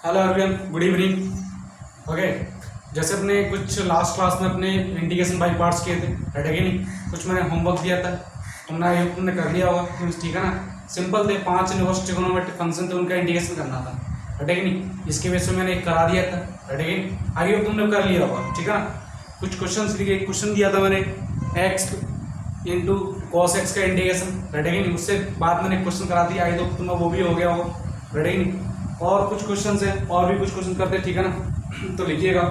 Hello everyone, good evening. Okay, जैसे अपने कुछ लास्ट क्लास में अपने इंटीग्रेशन बाई पार्ट्स किए थे, राइट है कि नहीं। कुछ मैंने होमवर्क दिया था, तुमने कर लिया होगा, ठीक है ना। सिंपल थे, 5 इनवर्स ट्रिगोनोमेट्रिक फंक्शन थे, उनका इंटीग्रेशन करना था, राइट है कि नहीं। इसके बेस पे मैंने एक करा दिया था, राइट है कि नहीं। आगे तुमने कर लिया होगा, ठीक है ना। कुछ क्वेश्चन लिखे, एक क्वेश्चन दिया था मैंने एक्स इंटू कॉस एक्स का इंटीग्रेशन, राइट है कि नहीं। उससे बाद मैंने क्वेश्चन करा दिया, आई तो तुम्हें वो भी हो गया होगा, राइट है कि नहीं। और कुछ क्वेश्चन है, और भी कुछ क्वेश्चन करते हैं, ठीक है ना। तो लिखिएगा,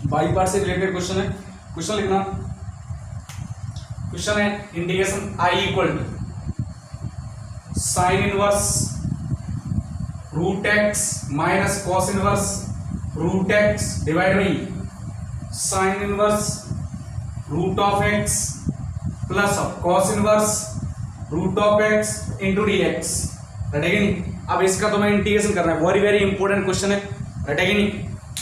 बाई पार्ट से रिलेटेड क्वेश्चन है। क्वेश्चन लिखना, क्वेश्चन है integration I equal to sine inverse root x minus cos inverse root x divide by sine inverse root of x plus cos inverse root of x into d x, right है कि नहीं। अब इसका तुम्हें integration करना है, very very important question है, right है कि नहीं।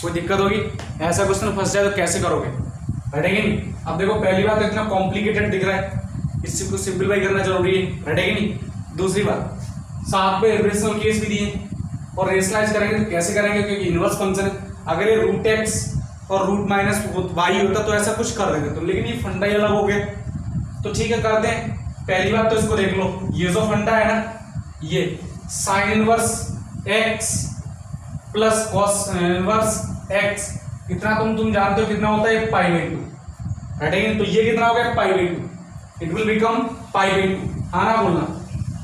कोई दिक्कत होगी, ऐसा क्वेश्चन फंस जाए तो कैसे करोगे, राइट है कि नहीं। अब देखो, पहली बात तो इतना कॉम्प्लिकेटेड दिख रहा है, इससे कुछ सिंपलीफाई करना जरूरी है, राइट है कि नहीं। दूसरी बात, साथ में रेशनल केस भी दिए, और रेशनलाइज करेंगे तो कैसे करेंगे, क्योंकि इनवर्स फंक्शन है। अगर ये रूट एक्स और रूट माइनस वाई होता तो ऐसा कुछ कर देते तुम, लेकिन ये फंडा ही अलग हो गया, तो ठीक है करते हैं। पहली बात तो इसको देख लो, ये जो फंडा है ना, ये sine inverse x plus cos inverse x, इतना तुम जानते हो कितना होता है, पाई बाई 2, राइट है। तो ये कितना हो गया, pi by 2, it will become pi by 2, आना बोलना,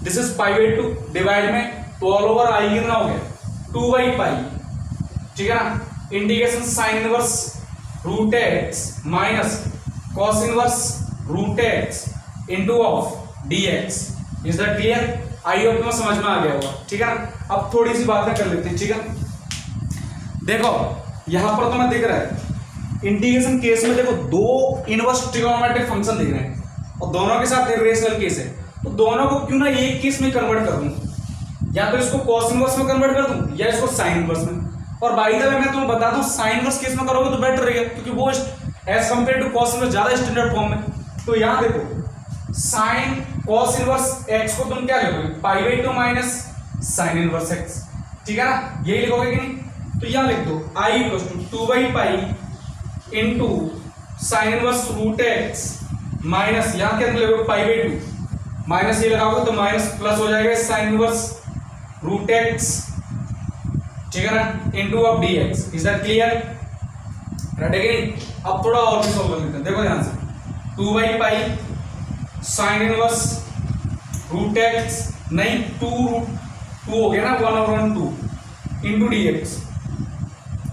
this is pi by 2 divide में, तो ऑल ओवर आई कितना हो गया, 2 बाई पाई, ठीक है ना। Integration sine inverse root x minus cos inverse root x into of d x, is that clear. I hope तुम्हें समझ में आ गया होगा, ठीक है ना। अब थोड़ी सी बातें कर लेते हैं, ठीक है। देखो यहां पर तुम्हें दिख रहा है इंटीग्रेशन केस में, देखो दो इनवर्स ट्रिगोनोमेट्रिक फंक्शन दिख रहे हैं और दोनों के साथ एक रेशनल केस है, तो दोनों को क्यों ना एक केस में कन्वर्ट कर दूं, या तो इसको कॉस इनवर्स में कन्वर्ट कर दूं या इसको साइन इनवर्स में। और बाय द वे मैं तुम्हें बता दूं, साइन इनवर्स केस में करोगे तो बेटर रहेगा, क्योंकि वो as compare to cos inverse ज्यादा स्टैंडर्ड फॉर्म में। तो यहां देखो, साइन कॉस इनवर्स एक्स को तुम क्या लिखोगे, pi by 2 minus sine inverse x, ठीक है ना, यही लिखोगे कि नहीं। तो यहां लिख दो I equal to 2 by pi into sine inverse root x minus, यहां क्या लिखोगे, पाई बाई 2 माइनस ये लगाओगे तो माइनस प्लस हो जाएगा साइन इनवर्स रूट एक्स, ठीक है ना, into of d x, is that clear, right है कि नहीं। अब थोड़ा और भी सॉल्व कर लेते हैं, देखो ध्यान से, 2 by pi sine inverse root x, नहीं 2 हो गया ना, 1/2 इंटू डी एक्स,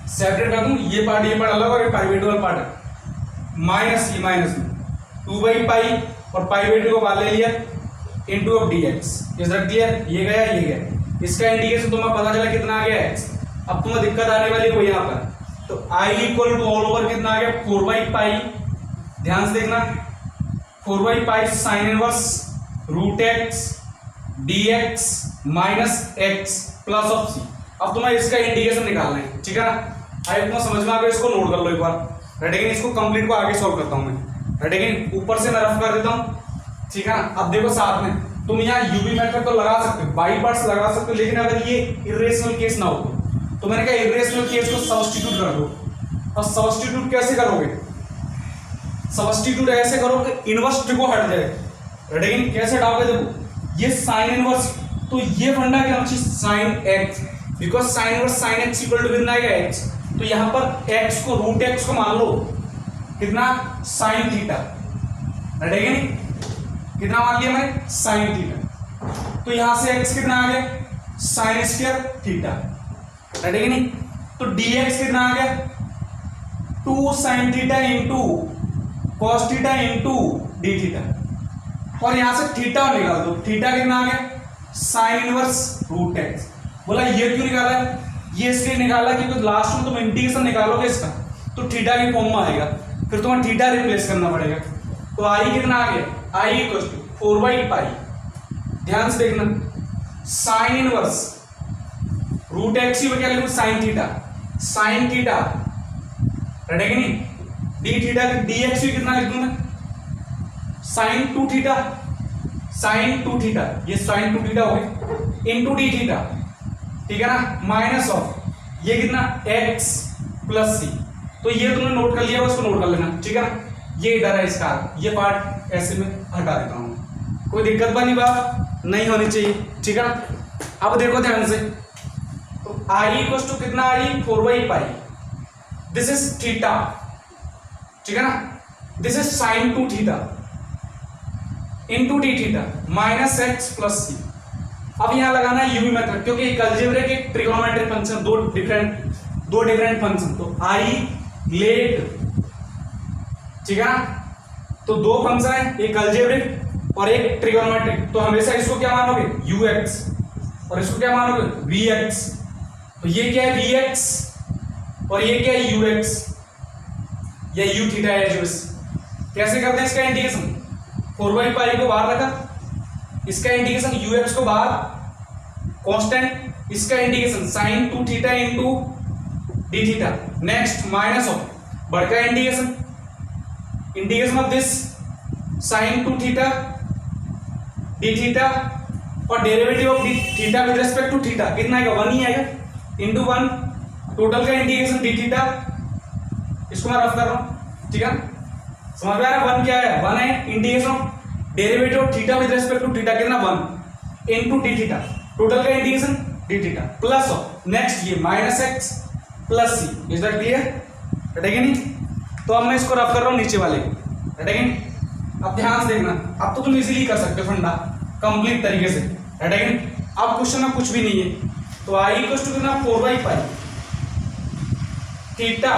सेपरेट कर दूं, ये पार्ट अलग और ये पाई बाई 2 वाला पार्ट है, माइनस ये माइनस 2 बाई पाई और पाई बाई 2 को बाहर ले लिया into of d x, is that clear. ये गया ये गया, इसका इंटीग्रेशन तुम्हें पता चला कितना आ गया एक्स। अब तुम्हें दिक्कत आने वाली है यहाँ पर, तो आई इक्वल टू ऑल ओवर कितना आ गया, 4 बाई पाई, ध्यान से देखना, 4 by pi sine inverse root x d x minus x plus of c. अब तुम्हें इसका इंटीग्रेशन निकालना है, ठीक है ना। आई तुम्हें समझ में आ गया, इसको नोट कर लो एक बार, राइट है कि नहीं। इसको कंप्लीट को आगे सॉल्व करता हूं मैं, राइट है कि नहीं। ऊपर से मैं रफ कर देता हूं, ठीक है ना। अब देखो साथ में तुम यहाँ यूवी मेथड तो लगा सकते हो, बाई पार्ट्स लगा सकते हो, लेकिन अगर ये इरेशनल केस ना हो तो मैंने कहा इरेशनल केस को सब्स्टिट्यूट कर दो। और सब्स्टिट्यूट कैसे करोगे, सब्स्टिट्यूट ऐसे करो कि इनवर्स ट्रिगो हट जाए, राइट है कि नहीं। कैसे हटाओगे, देखो ये साइन इनवर्स, तो ये फंडा क्या होना चाहिए, sine x, because sine inverse sine x equal to कितना आएगा एक्स, तो यहां पर एक्स को रूट एक्स को मान लो कितना, साइन थीटा, राइट है कि नहीं। कितना मान लिया मैंने, साइन थीटा, तो यहां से एक्स कितना आ गया, साइन स्क्वायर थीटा, राइट है कि नहीं। तो dx कितना आ गया, 2 sine theta into cos theta into d theta, और यहां से थीटा निकाल दो, थीटा कितना आ गया, साइन इनवर्स रूट एक्स। बोला ये क्यों निकाला है, ये इसलिए निकाला क्योंकि लास्ट में तुम इंटीग्रेशन निकालोगे इसका तो थीटा की फॉर्म में आएगा, फिर तुम्हें थीटा रिप्लेस करना पड़ेगा। तो आई कितना आ गया, आई इक्वल टू 4 बाई पाई, ध्यान से देखना, साइन इनवर्स रूट एक्स ही क्या लिखूं, sine theta, sine theta, right है कि नहीं, डी थीटा डी एक्स भी कितना लिख दूं मैं, साइन 2 थीटा, साइन 2 थीटा, ये साइन 2 थीटा हो गया इंटू डी थीटा, ठीक है ना, माइनस ऑफ ये कितना x प्लस सी, तो ये तुमने नोट कर लिया, उसको नोट कर लेना, ठीक है ना। ये इधर है इसका, ये पार्ट ऐसे में हटा देता हूँ, कोई दिक्कत वाली बात नहीं होनी चाहिए, ठीक है ना। अब देखो ध्यान से, तो आई इक्वल टू कितना आई 4/पाई, दिस इज थीटा, ठीक है ना, this is sine 2 theta into d theta minus x plus c. अब यहां लगाना है यूवी मेथड, क्योंकि एक अलजेब्रिक एक ट्रिगोनोमेट्रिक फंक्शन, दो डिफरेंट फंक्शन, तो आई लेट, ठीक है ना, तो दो फंक्शन है, एक अलजेब्रिक और एक ट्रिगोनोमेट्रिक, तो हमेशा इसको क्या मानोगे यू एक्स और इसको क्या मानोगे वी एक्स। तो ये क्या है वी एक्स और ये क्या है यू एक्स, या यू थीटा है। कैसे करते हैं इसका इंटीग्रेशन, 4/पाई को बाहर रखा, इसका इंटीग्रेशन यू एक्स को बाहर कांस्टेंट, इसका integration sine 2 theta into d theta, next minus of बढ़कर integration of this sine 2 theta d theta और derivative of d theta with respect to theta कितना आएगा 1 ही आएगा इंटू 1, टोटल का इंटीग्रेशन डी थीटा, इसको मैं रफ कर रहा हूं, ठीक है समझ में आ रहा है। 1 क्या है 1 है integration of derivative of theta with respect to theta कितना 1 इनटू डी थीटा, टोटल का integration d theta plus of next ये minus x plus c, is that clear, रटेगा नहीं। तो अब मैं इसको रफ कर रहा हूं नीचे वाले को, रटेगा नहीं। अब ध्यान से देखना, अब तो तुम इजीली कर सकते हो फंडा कंप्लीट तरीके से, रटेगा नहीं। अब क्वेश्चन में कुछ भी नहीं है, तो आई इक्वल टू कितना 4/पाई थीटा,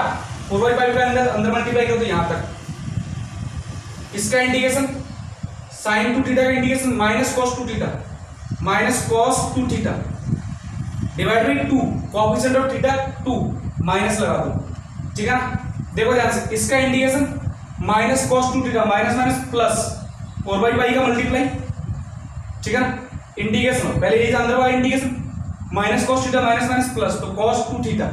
4/पाई के अंदर मल्टीप्लाई करो तो यहां तक, इसका इंटीग्रेशन साइन 2 थीटा का integration minus cos 2 theta minus cos 2 theta divide by 2, coefficient of theta 2 minus लगा दो, ठीक है ना। देखो ध्यान से, इसका integration minus cos 2 theta minus minus plus 4/पाई का मल्टीप्लाई, ठीक है ना, इंटीग्रेशन पहले ये अंदर वाला integration minus cos theta minus minus plus, तो cos 2 theta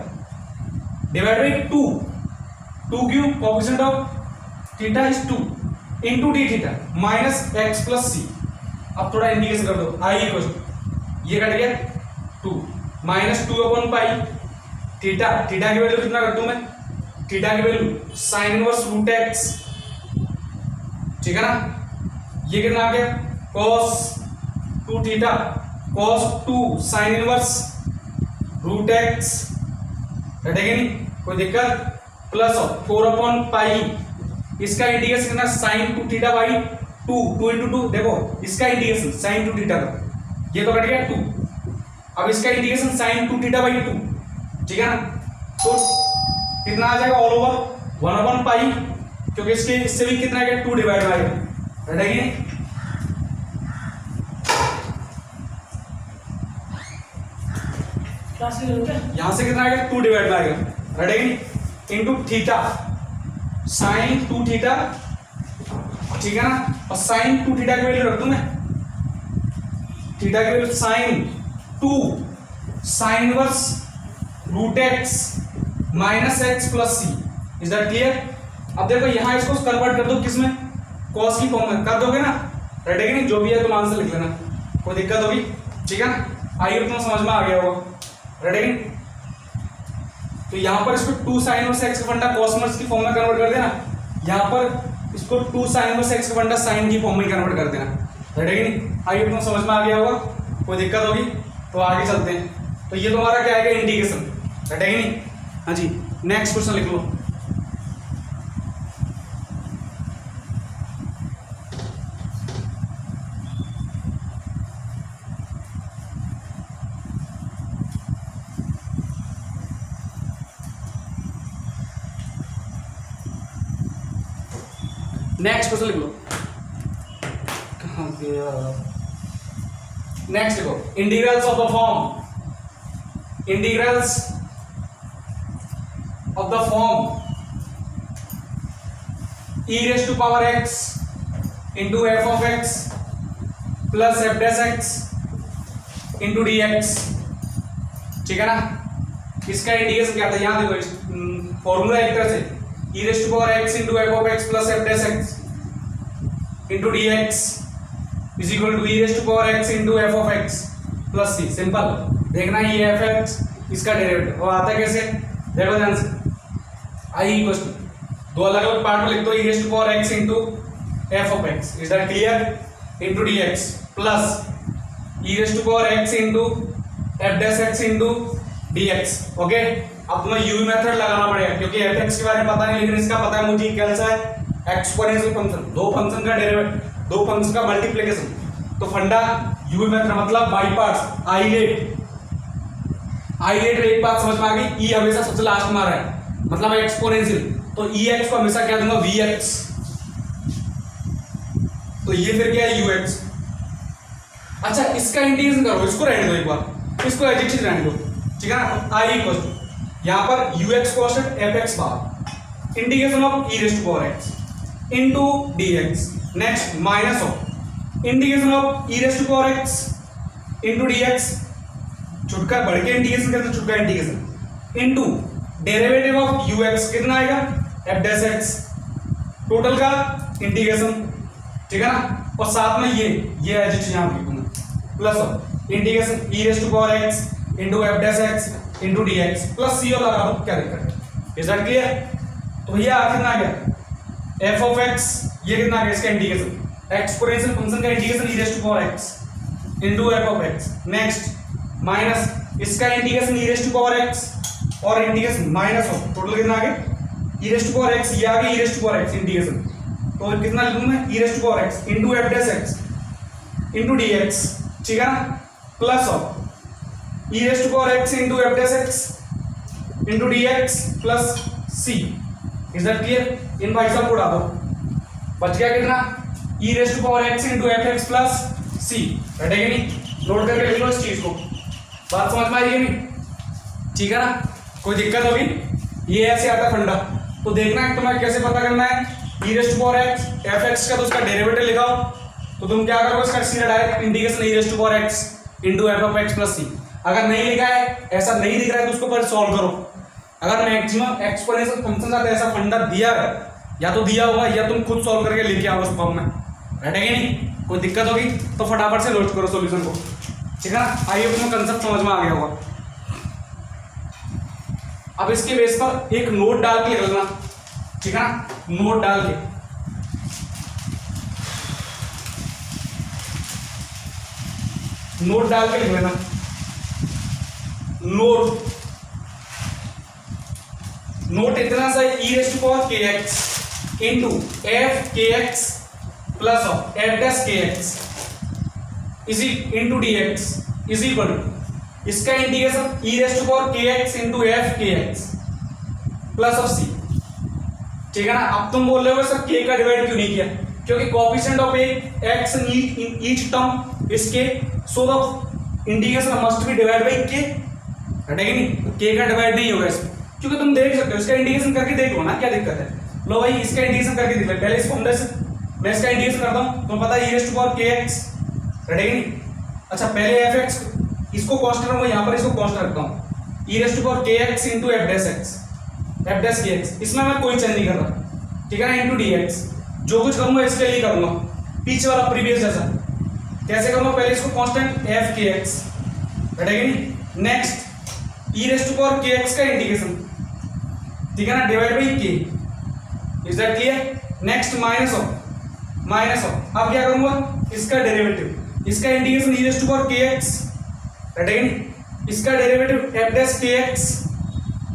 divide by 2 cube coefficient of theta is 2 into d theta minus x plus c. अब थोड़ा इंटीग्रेशन कर दो, आई इक्वल ये कट गया 2 माइनस 2/पाई थीटा, थीटा की वैल्यू कितना कर दूं मैं, थीटा की value sine inverse root x, ठीक है ना, ये कितना आ गया cos 2 theta cos 2 sine inverse root x, कटेगा नहीं कोई दिक्कत, प्लस ऑफ 4/पाई, इसका इंटीग्रेशन कितना साइन 2 थीटा बाई 2 इंटू 2, देखो इसका इंटीग्रेशन साइन 2 थीटा का, ये तो कट गया 2, अब इसका इंटीग्रेशन साइन 2 थीटा बाई 2, ठीक है ना, तो कितना आ जाएगा ऑल ओवर 1/पाई, क्योंकि इससे भी कितना आएगा 2 डिवाइड बाई, रटेगी यहां से कितना आएगा 2 डिवाइड बाई, रटेगी इंटू थीटा साइन 2 थीटा, ठीक है ना, और साइन 2 थीटा की वैल्यू रख दूं मैं, थीटा की value sine 2 sine inverse root x minus x plus c, is that clear. अब देखो यहां इसको कन्वर्ट कर दो किसमें, कॉस की फॉर्म में कर दोगे ना, रटेगा नहीं, जो भी है तुम आंसर लिख लेना, कोई दिक्कत होगी, ठीक है ना, आइए तुम्हें समझ में आ गया होगा, रटेगा नहीं। तो यहां पर इसको 2 साइन इनवर्स एक्स का फंडा कॉस की फॉर्म में कन्वर्ट कर देना, यहां पर इसको 2 साइन इनवर्स एक्स का फंडा साइन की फॉर्म में कन्वर्ट कर देना, रटेगा नहीं। आइए तुम्हें समझ में आ गया होगा, कोई दिक्कत होगी तो आगे चलते हैं। तो ये तुम्हारा क्या आएगा इंटीग्रेशन, रटेगा नहीं। हाँ जी, नेक्स्ट क्वेश्चन लिख लो। नेक्स्ट क्वेश्चन लिख लो, कहां गया, नेक्स्ट लिखो integrals of the form, integrals of the form e raised to power x into f of x plus f dash x into dx, ठीक है ना। इसका इंटीग्रेशन क्या था, यहां देखो फॉर्मूला एक तरह से e raised to power x into f of x plus f dash x into dx is equal to e raised to power x into f of x plus c, simple देखना ये f x इसका derivative, और आता है कैसे, देखो ध्यान से, आई इक्वल टू, दो अलग अलग पार्ट में लिख दो, e raise to power x into f of x, is that clear, into d x plus e raise to power x into f dash x into d x. Okay, अब तुम्हें UV method लगाना पड़ेगा क्योंकि F x के बारे में पता नहीं, लेकिन इसका पता है मुझे कैसा है, एक्सपोनेंशियल फंक्शन, दो फंक्शन का डेरिवेटिव, दो फंक्शन का मल्टीप्लिकेशन। तो फंडा यूवी मेथड मतलब बाई पार्ट्स, आईलेट एक बात समझ में आ गई, ई हमेशा सबसे लास्ट में आ रहा है, मतलब एक्सपोनेंशियल, तो ई एक्स को हमेशा क्या दूंगा, वी एक्स, तो ये फिर क्या है, यू एक्स। अच्छा, इसका इंटीग्रेशन करो, इसको रहने दो एक बार, इसको एज इट इज रहने दो, ठीक है ना। आई इक्वल टू, यहां पर u x constant, f x बाहर, integration of e raise to power x into d x, next minus of integration of e raise to power x into d x, छुटका बढ़ के इंटीग्रेशन करते, छुटका integration into derivative of u x, कितना आएगा, f dash x, total का integration, ठीक है ना, और साथ में ये एज इट इज यहां लिखूंगा, plus of integration e raise to power x into f dash x into d x plus c और लगा दो, क्या दिक्कत है, इज दैट क्लियर। तो भैया कितना आ गया, एफ ऑफ एक्स, ये कितना आ गया, इसका इंटीग्रेशन, एक्सपोनेंशियल फंक्शन का integration e raise to power x into f of x, next minus इसका integration e raise to power x और इंटीग्रेशन माइनस ऑफ, टोटल कितना आ गया, e raise to power x, ये आ गया e raise to power x integration, तो कितना लिखूं मैं, e raise to power x into f dash x into d x, ठीक है ना, plus of e raise to power x into f dash x into d x plus c, is that clear. इन भाई साहब को डालो, बच गया कितना, e raise to power x into f x plus c, बैठेगा नहीं, नोट करके लिख लो इस चीज को, बात समझ में आएगी नहीं, ठीक है ना, कोई दिक्कत होगी, ये ऐसे आता फंडा, तो देखना है तुम्हें कैसे पता करना है, e raise to power x, f x का तो उसका डेरिवेटिव लिखाओ, तो तुम क्या करोगे, इसका सीधा direct integration e raise to power x into f of x plus c. अगर नहीं लिखा है, ऐसा नहीं दिख रहा है, तो उसको पर सॉल्व करो। अगर मैक्सिमम एक्सपोनेंशियल फंक्शन का ऐसा फंडा दिया है, या तो दिया होगा या तुम खुद सॉल्व करके लेके आओ उस फॉर्म में, बैठेगी नहीं, कोई दिक्कत होगी तो फटाफट से लोड करो सॉल्यूशन को, ठीक है ना। आइए तुम्हें कंसेप्ट समझ में आ गया होगा। अब इसके बेस पर एक नोट डाल के लिख लेना, ठीक है ना, नोट डाल के, नोट डाल के लिख लेना, नोट इतना सा, ई रेज़ टू पावर के x into f k x plus of f dash के x easy into d x is equal to इसका integration e raise to power के x into f k x plus of c, ठीक है ना। अब तुम बोल रहे हो सर के का डिवाइड क्यों नहीं किया, क्योंकि coefficient of x in each term is k, so the integration must be divide by k, हटेगी नहीं, के का डिवाइड नहीं होगा इसमें, क्योंकि तुम देख सकते हो, इसका इंटीग्रेशन करके देख लो ना, क्या दिक्कत है। लो भाई, इसका इंटीग्रेशन करके दिख ले, पहले इसको मैं इसका इंटीग्रेशन करता हूं, तुम्हें पता है ई रेज़ टू पावर के एक्स, हटेगी नहीं। अच्छा, पहले एफ एक्स, इसको कांस्टेंट रखूंगा, यहां पर इसको कांस्टेंट रखता हूं, ई रेज़ टू पावर के x into f dash x, f dash के एक्स, इसमें मैं कोई चेंज नहीं कर रहा, ठीक है ना, इंटू डी एक्स, जो कुछ करूंगा इसके लिए करूंगा, पीछे वाला प्रीवियस जैसा, कैसे करूंगा, पहले इसको कांस्टेंट एफ के एक्स, हटेगी नहीं, next e raise to power के एक्स का इंटीग्रेशन, ठीक है ना, divide by k, is that clear. Next minus of, अब क्या करूंगा, इसका डेरिवेटिव, इसका integration e raise to power के एक्स, हटेगी, इसका डेरिवेटिव एफ डैश के एक्स,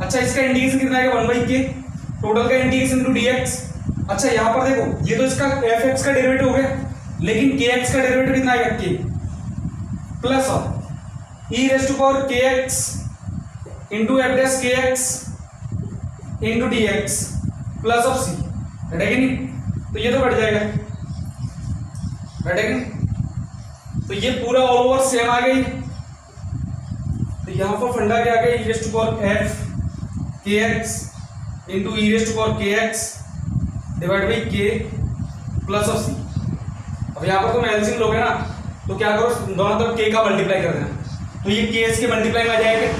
अच्छा इसका इंटीग्रेशन कितना आएगा, 1 बाई के, टोटल का इंटीग्रेशन इनटू डी एक्स। अच्छा यहां पर देखो, ये तो इसका एफ एक्स का डेरिवेटिव हो गया, लेकिन के एक्स का डेरिवेटिव कितना आएगा, k plus of e raise to power के एक्स इंटू एफ डैश के x into d x plus of c, हटेगी नहीं, तो ये तो बढ़ जाएगा, हटेगी, तो ये पूरा ऑल ओवर सेम आ गई, तो यहां पर फंडा क्या आ गया, e raise to power f k x into e raise to power के x divide by k plus of c. अब यहाँ पर तुम एलसीएम लोगे ना, तो क्या करो, दोनों तरफ के का मल्टीप्लाई कर देना, तो ये के एस के मल्टीप्लाई में आ जाएगा,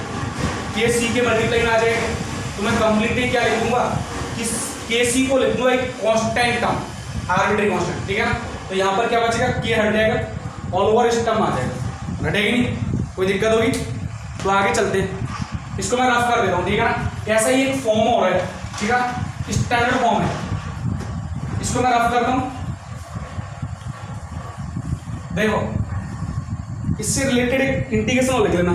के सी के मल्टीप्लाई में आ जाएगा, तो मैं कंप्लीटली क्या लिखूंगा कि के सी को लिख दूंगा एक कांस्टेंट टर्म, आर्बिट्री कांस्टेंट, ठीक है ना, तो यहाँ पर क्या बचेगा, के हट जाएगा, ऑल ओवर इस टर्म आ जाएगा, हटेगी नहीं, कोई दिक्कत होगी, तो आगे चलते हैं। इसको मैं रफ कर देता हूँ, ठीक है ना। ऐसा ही एक फॉर्म हो रहा है, ठीक है, स्टैंडर्ड फॉर्म है, इसको मैं रफ करता हूँ। देखो इससे रिलेटेड एक इंटीग्रेशन लिख लेना,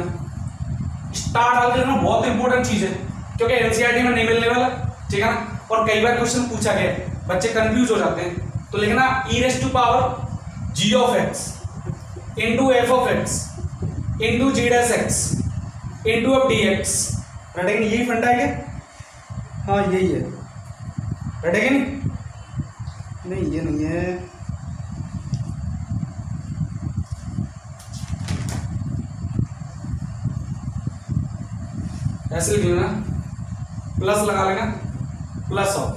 स्टार डाल के लेना, बहुत इंपॉर्टेंट चीज है क्योंकि एनसीईआरटी में नहीं मिलने वाला, ठीक है ना। और कई बार क्वेश्चन पूछा गया है, बच्चे कंफ्यूज हो जाते हैं, तो लिखना e raise to power g of x into f of x into g dash x into of d x. रटेंगे, यही फंडा है क्या? हाँ यही है, रटेंगे नहीं ये नहीं है, ऐसे लिख लेना, प्लस लगा लेना, plus of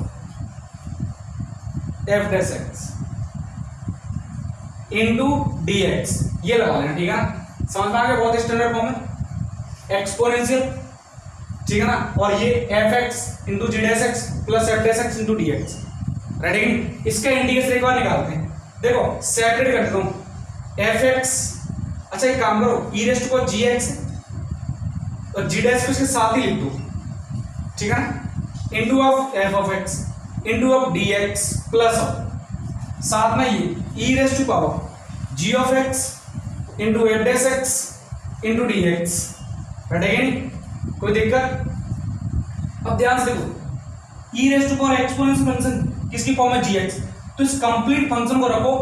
f dash x into d x, ये लगा लेना, ठीक है ना। समझ में आ गया, बहुत स्टैंडर्ड फॉर्म है, एक्सपोनेंशियल, ठीक है ना। और ये f x into g dash x plus f dash x into d x, ready. इसका इंटीग्रेशन एक बार निकालते हैं, देखो सेपरेट कर देता हूं, एफ एक्स, अच्छा एक काम करो, e raise to power g x और जी डैश को इसके साथ ही लिख दो, ठीक है ना, into of f of x into of d x plus of साथ में ये e raise to power g of x into f dash x into d x, बैठेगा नहीं, कोई दिक्कत। अब ध्यान से देखो, e raise to power exponential function किसकी फॉर्म है, जी एक्स, तो इस कंप्लीट फंक्शन को रखो,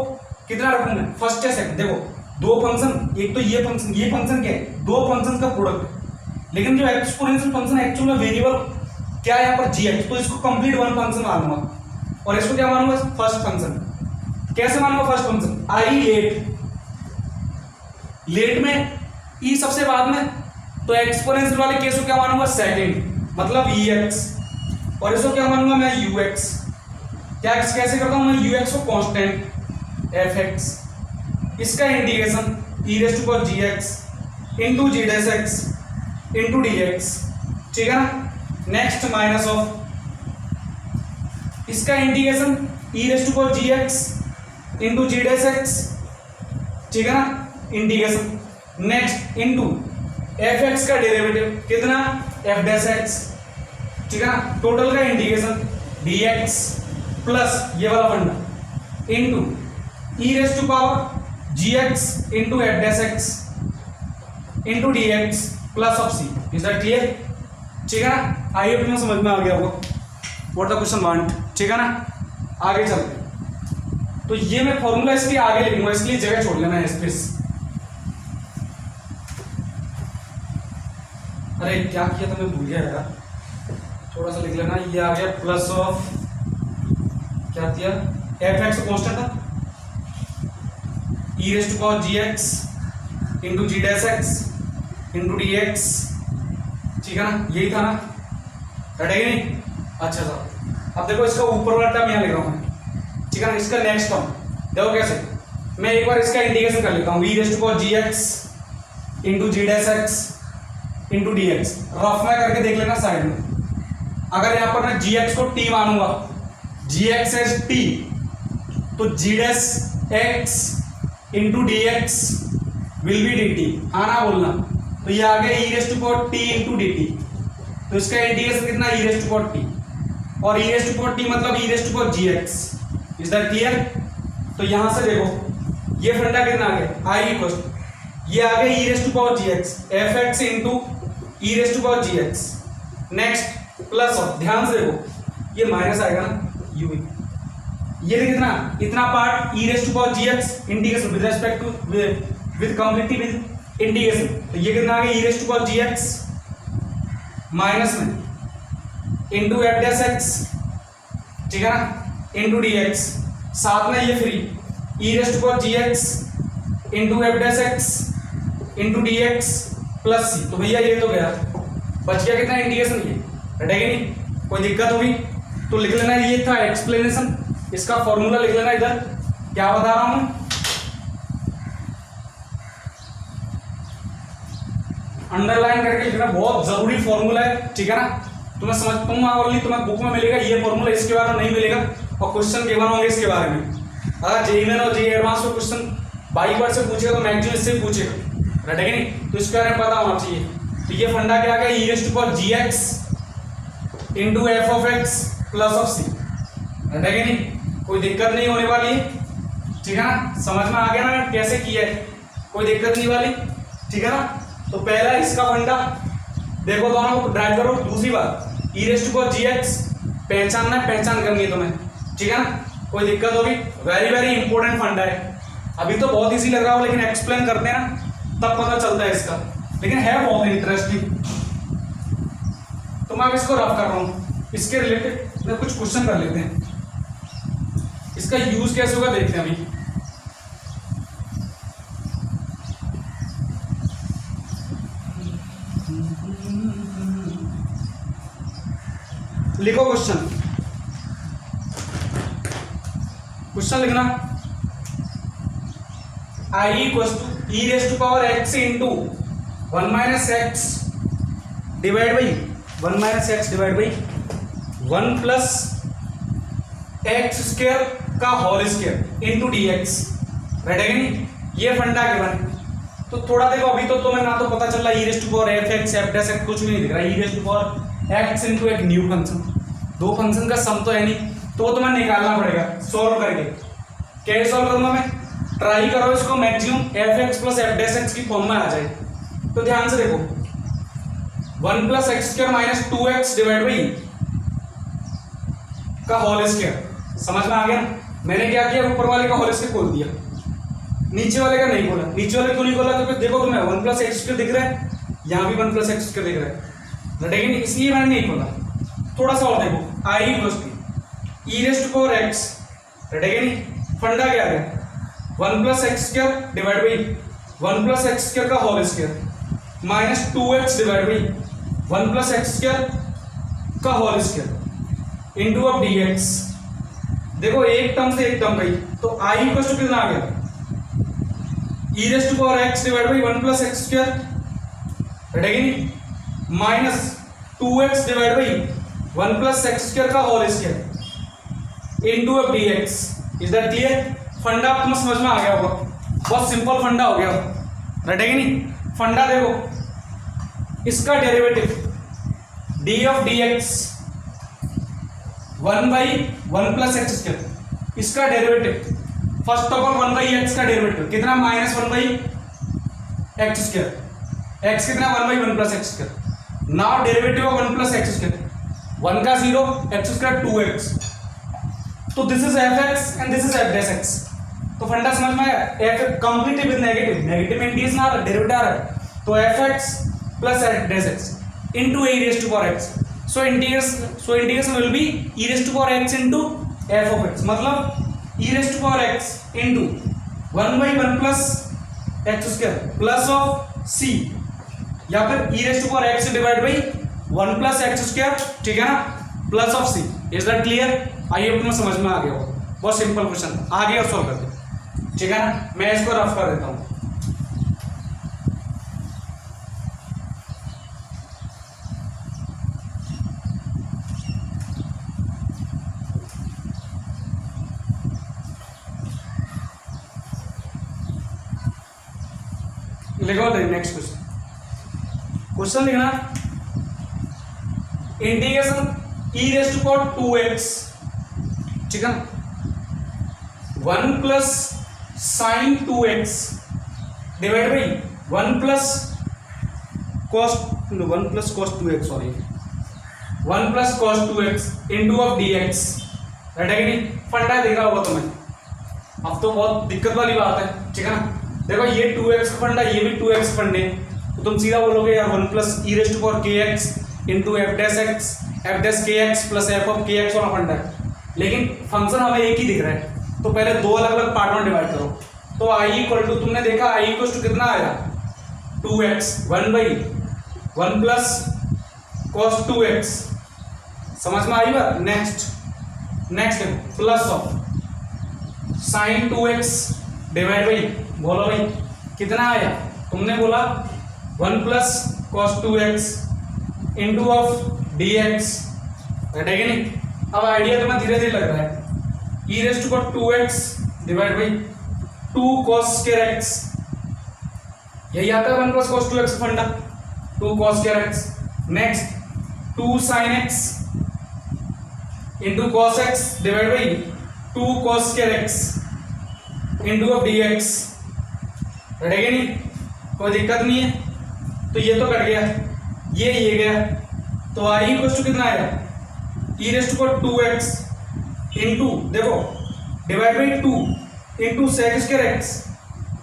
कितना रखूंगा, फर्स्ट या सेकंड। देखो दो फंक्शन, एक तो ये फंक्शन क्या है, दो फंक्शन का प्रोडक्ट, लेकिन जो एक्सपोनेंशियल फंक्शन है एक्चुअल में वेरिएबल क्या है यहाँ पर, जी एक्स, तो इसको कंप्लीट वन फंक्शन मानूंगा और इसको क्या मानूंगा, फर्स्ट फंक्शन। कैसे मानूंगा फर्स्ट फंक्शन, आई लेट में ई सबसे बाद में, तो एक्सपोनेंशियल वाले केस को क्या मानूंगा, सेकंड, मतलब ई एक्स, और इसको क्या मानूंगा मैं, यू एक्स। क्या कैसे करता हूं मैं, यू एक्स को कांस्टेंट एफ एक्स, इसका integration e raise to power g x into g dash x into d x, ठीक है ना। नेक्स्ट माइनस ऑफ, इसका integration e raise to power g x into g dash x, ठीक है ना, integration. Next into f x का derivative कितना, f dash x, ठीक है ना, टोटल का इंटीग्रेशन डी एक्स प्लस ये वाला फंडा into e raise to power g x into f dash x into d x plus of c. Is that clear, ठीक है ना। आई होप में समझ में आ गया होगा व्हाट द क्वेश्चन वांट, ठीक है ना। आगे चलते, तो ये मैं फॉर्मूला इसके आगे लिखूंगा, इसलिए जगह छोड़ लेना है स्पेस। अरे क्या किया था मैं भूल गया यार, थोड़ा सा लिख लेना, ये आ गया प्लस ऑफ, क्या किया, एफ एक्स कांस्टेंट था, e raise to power g x into g dash x into d x, ठीक है ना, यही था ना, रटेगा नहीं। अच्छा सर, अब देखो इसका ऊपर वाला टर्म यहाँ लिख रहा हूँ मैं, ठीक है ना। इसका नेक्स्ट टर्म देखो कैसे, मैं एक बार इसका इंटीग्रेशन कर लेता हूँ, e raise to power g x into g dash x into d x, rough में करके देख लेना साइड में। अगर यहाँ पर मैं जी एक्स को टी मानूंगा, जी एक्स एज टी, तो g dash x into d x will be d t, आना बोलना, तो ये आ गया e raise to power t into d t, तो इसका इंटीग्रेशन कितना, e raise to power t, और e raise to power t मतलब e raise to power g x. Is that clear. तो यहां से देखो ये फंडा कितना आ गया, आई इक्वल, ये आ गया e raise to power g x, f x into e raise to power g x, next plus of, ध्यान से देखो ये माइनस आएगा ना, यू, ये कितना, इतना part e raise to power g x integration with respect to with completely with integration, तो ये कितना आ गया e raise to power g x minus में इंटू एफ डैश एक्स, ठीक है ना, इंटू डी एक्स, साथ में ये free e raise to power g x into f dash x into d x plus c. तो भैया ये तो गया, बच गया कितना इंटीग्रेशन, ये हटेगा नहीं, कोई दिक्कत होगी तो लिख लेना, ये था एक्सप्लेनेशन, इसका फॉर्मूला लिख लेना इधर, क्या बता रहा हूं, अंडरलाइन करके लिखना, बहुत जरूरी फॉर्मूला है, ठीक है ना। तो मैं समझता हूँ ओनली तुम्हें बुक में मिलेगा ये फॉर्मूला, इसके बारे में नहीं मिलेगा, और क्वेश्चन गिवन होंगे इसके बारे में। अगर जेईई मेन और जेईई एडवांस में क्वेश्चन बाई बार से पूछेगा तो मैक्सिमम इससे पूछेगा, रटेगा नहीं, तो इसके बारे में पता होना चाहिए। तो ये फंडा क्या गया, e rest to power g x into f of x plus of c, है कि नहीं, कोई दिक्कत नहीं होने वाली है, ठीक है ना, समझ में आ गया ना कैसे किया है, कोई दिक्कत नहीं वाली, ठीक है ना। तो पहला इसका फंडा देखो, दोनों को ड्राइव करो। दूसरी बात, e rest to power g x पहचानना है, पहचान करनी है तुम्हें, ठीक है ना, कोई दिक्कत होगी, वेरी वेरी इंपॉर्टेंट फंडा है। अभी तो बहुत इजी लग रहा हो, लेकिन एक्सप्लेन करते हैं ना तब पता चलता है इसका, लेकिन है बहुत इंटरेस्टिंग। तो मैं अब इसको रफ कर रहा हूँ, इसके रिलेटेड में कुछ क्वेश्चन कर लेते हैं, इसका यूज कैसे होगा देखते हैं अभी। लिखो क्वेश्चन, क्वेश्चन लिखना, I equal to e raise to power x into 1 minus x divide by 1 minus x divide by 1 plus x square का whole square into d x, right है नहीं, ये फंडा के बने। तो थोड़ा देखो, अभी तो तुम्हें ना तो पता चल रहा है e raise to power f x f dash x, कुछ भी नहीं दिख रहा है, e raise to power x into एक न्यू फंक्शन, दो फंक्शन का सम तो है नहीं, तो वो तुम्हें निकालना पड़ेगा सॉल्व करके। कैसे सॉल्व करूंगा मैं, ट्राई करो इसको maximum F x plus f dash x की फॉर्म में आ जाए। तो ध्यान से देखो, 1 plus x square minus 2x divide by का होल स्क्वायर, समझ में आ गया। मैंने क्या किया, ऊपर वाले का होल स्क्वायर खोल दिया, नीचे वाले का नहीं खोला। नीचे वाले क्यों नहीं खोला, तो देखो तुम्हें 1 प्लस एक्स स्क्वायर दिख रहा है, यहाँ भी 1 प्लस एक्स स्क्वायर दिख रहा है, लेकिन इसलिए मैंने नहीं खोला। थोड़ा सा और देखो, I equal to e raise to power x, रटेगा नहीं, फंडा क्या है 1 plus x square divide by 1 plus x square का whole square minus 2x divide by 1 plus x square का whole square into of d x. देखो एक term से एक टर्म गई, तो आई इक्वल टू कितना आ गया, e raise to power x divide by 1 plus x square, रटेगा नहीं, minus 2x divide by 1 plus x square का whole square into of d x. Is that clear? Funda तुम्हें समझ में आ गया होगा, बहुत सिंपल फंडा हो गया, रटेगा नहीं। फंडा देखो, इसका derivative d of d x 1 by 1 plus x square, इसका derivative first of all 1 by x का डेरिवेटिव कितना, minus 1 by x square, x कितना 1 by 1 plus x square. Now derivative of 1 plus x square, 1 का 0, x square 2x, तो this is f x and this is f dash x. तो funda समझ में आया, f completely with negative, negative में integration आ रहा है, डेरिवेटिव आ रहा है, तो f x plus f dash x into a raise to power x. So integration will be e raise to power x into f of x, मतलब e raise to power x into 1 by 1 plus x square plus of c, या फिर e raise to power x divide by 1 plus x square, ठीक है ना, plus of c. Is that clear? आइए तुम्हें समझ में आ गया हो, बहुत सिंपल क्वेश्चन, आगे और सॉल्व करते हैं, ठीक है ना। मैं इसको रफ कर देता हूं। लिखो नेक्स्ट क्वेश्चन लिखना, integration e raise to power 2x, ठीक है, 1 plus sine 2x divide by 1 plus cos 2x, sorry 1 plus cos 2x into of d x, right है कि नहीं। फंडा दिख रहा होगा तुम्हें, अब तो बहुत दिक्कत वाली बात है, ठीक है ना। देखो ये 2x का फंडा, ये भी 2x फंडे, तो तुम सीधा बोलोगे यार 1 plus e raise to power के x into f dash x, f dash के एक्स प्लस एफ ऑफ के एक्स वाला फंडा है, लेकिन फंक्शन हमें एक ही दिख रहा है, तो पहले दो अलग अलग पार्ट में डिवाइड करो। तो आई इक्वल टू, तुमने देखा आई इक्वल टू कितना आया 2x, 1 by 1 plus cos 2x, समझ में आई बात। Next plus of sine 2x divide by, बोलो भाई कितना आया, तुमने बोला 1 plus cos 2x into of d x, right है कि नहीं। अब आइडिया तुम्हें धीरे धीरे लग रहा है, e raise to power 2x divide by 2 cos square x, यही आता है 1 प्लस cos 2x फंडा, 2 cos square x, next 2 sin x into cos x divided by 2 cos square x into of dx, कटेगा नहीं, कोई दिक्कत नहीं है। तो ये तो कट गया, ये गया, तो आई इक्वल टू कितना आएगा, e rest to 2x into देखो divide by 2 into sec square x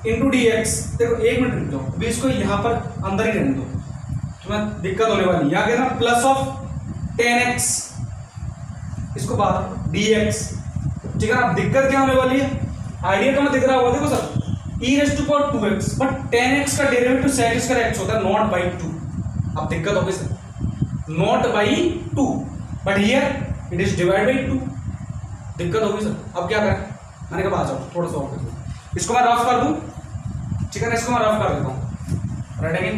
into d x. देखो एक मिनट रुक जाओ, अभी इसको यहाँ पर अंदर ही रहने दो, तुम्हें दिक्कत होने वाली। यहाँ कहना प्लस ऑफ 10x, इसको बाहर dx, ठीक है ना। दिक्कत क्या होने वाली है, आइडिया तो मैं दिख रहा होगा, देखो sir e rest to 2x but 10x का डेरिवेटिव सेक स्क्वायर एक्स होता है नॉट बाई 2। अब दिक्कत होगी sir, not by 2 but here it is divide by 2, दिक्कत होगी सर। अब क्या करें, मैंने कहा आ जाओ थोड़ा सा और, इसको मैं रफ कर दूं, ठीक है ना, इसको मैं रफ कर देता हूं, राइट अगेन।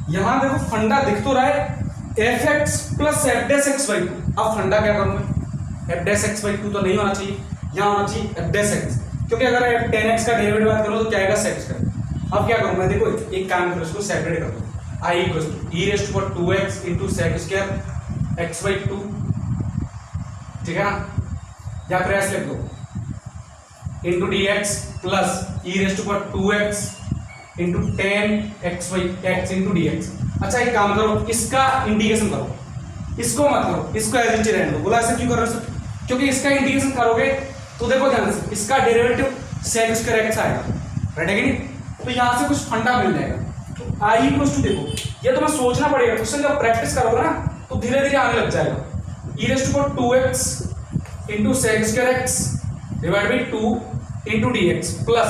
यहां देखो फंडा दिख तो रहा है F x plus f dash x by 2। अब फंडा क्या करूं मैं, एफ डैश एक्स बाई 2 तो नहीं होना चाहिए, यहां होना चाहिए एफ डैश एक्स, क्योंकि अगर एफ 10x का डेरिवेटिव बात करो तो क्या आएगा सेक स्क्वायर। अब क्या करूं मैं, देखो एक काम करो, इसको सेपरेट कर दो, I equal to e rest to 2x into sec square x by 2, ठीक है ना, या फिर ऐसे लिख दो into d x plus e rest to 2x into 10x by x into d x. अच्छा एक काम करो, इसका इंटीग्रेशन करो, इसको मत करो, इसको एज इट इज रहने दो। बोला ऐसा क्यों कर रहे हो सर, क्योंकि इसका इंटीग्रेशन करोगे तो देखो ध्यान से इसका डेरिवेटिव सेक स्क्वायर एक्स आएगा, राइट है कि नहीं, तो यहां से कुछ फंडा मिल जाएगा। तो आई इक्वल्स टू देखो, ये तो मैं सोचना पड़ेगा, क्वेश्चन जब प्रैक्टिस करोगे ना तो धीरे धीरे आने लग जाएगा। E rest to 2x into sec square x divide by 2 into d x plus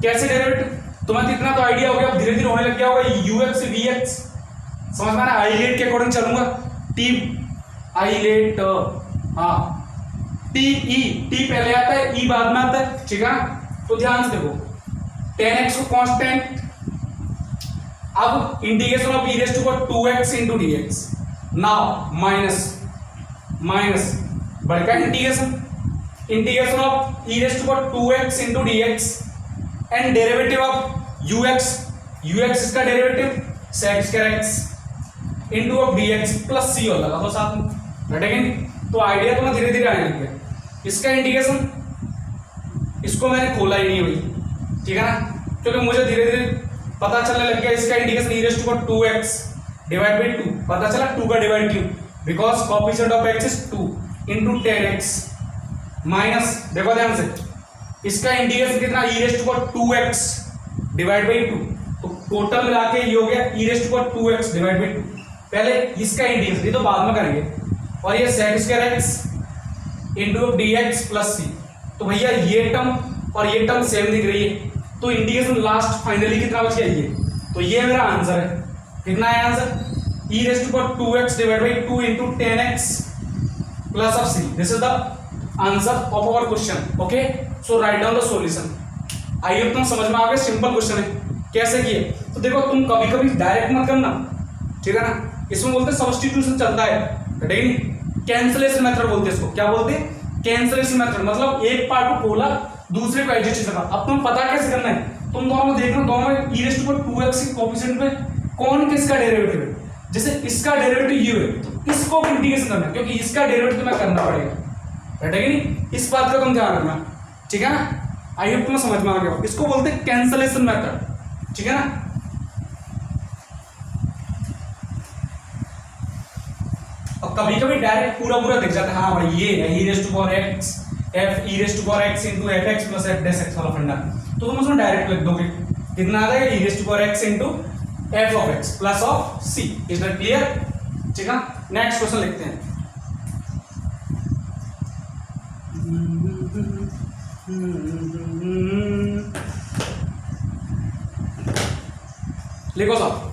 कैसे डेरिवेटिव, तुम्हें इतना तो आइडिया हो गया, अब धीरे धीरे होने लग गया होगा यूएक्स वीएक्स, समझ में आ रहा है। आई लेट के अकॉर्डिंग चलूंगा, टी आई लेट, हाँ टी ई, टी पहले आता है ई बाद में आता है, ठीक है। तो ध्यान से देखो 10x को कांस्टेंट, अब integration of e raised to 2x into dx, now minus बढ़ गया integration of e raised to 2x into dx and derivative of ux इसका derivative sec square x into of dx plus c होगा, लगा दो साथ में, रटेंगे। तो idea तो मैं धीरे धीरे आने लग गया। इसका इंटीग्रेशन इसको मैंने खोला ही नहीं हुई, ठीक है ना, क्योंकि मुझे धीरे धीरे पता चलने लग गया इसका integration e raised to 2x divide by 2, पता चला 2 का डिवाइड क्यों, because coefficient of x is 2 into 10x minus, देखो ध्यान से इसका इंटीग्रेशन कितना e raised to 2x divide by 2, तो टोटल मिला के ये हो गया e raised to 2x divide by 2। पहले इसका इंटीग्रेशन, ये तो बाद में करेंगे, और ये sec स्क्वायर x इंटू dx प्लस c। तो भैया ये टर्म और ये टर्म सेम दिख रही है, तो इंटीग्रेशन लास्ट फाइनली कितना बच गया ये, तो ये मेरा आंसर है। कितना है answer, e raised to 2x divide by 2 into 10x plus of c। This is the answer of our question. Okay, so write down the solution. I hope तुम समझ में आ गए, सिंपल क्वेश्चन है कैसे किए। तो देखो तुम कभी कभी डायरेक्ट मत करना, ठीक है ना, इसमें बोलते हैं सब्स्टिट्यूशन चलता है, नहीं कैंसलेशन मेथड बोलते हैं इसको। क्या बोलते हैं, कैंसलेशन मेथड, मतलब एक पार्ट को खोला दूसरे को एडजस्ट करना। अब तुम पता कैसे करना है, तुम दोनों में देखना, दोनों में ई रेज़्ड टू 2x के कोएफिशिएंट में कौन किसका डेरिवेटिव है। जैसे इसका डेरिवेटिव ये है तो इसको इंटीग्रेशन करना, क्योंकि इसका डेरिवेटिव तुम्हें करना पड़ेगा, राइट है कि नहीं, इस बात का तुम ध्यान रखना, ठीक है ना। आई होप तुम्हें समझ में आ गया। इसको बोलते हैं कैंसलेशन मेथड, ठीक है ना। और कभी कभी डायरेक्ट पूरा दिख जाता है, हाँ भाई ये है e raised to power x f e raised to power x into fx plus f dash x वाला फंडा, तो तुम उसमें डायरेक्ट लिख दोगे, कितना आ जाएगा e raised to power x into f of x plus of c। Is that clear, ठीक है। नेक्स्ट क्वेश्चन लिखते हैं। लिखो साहब,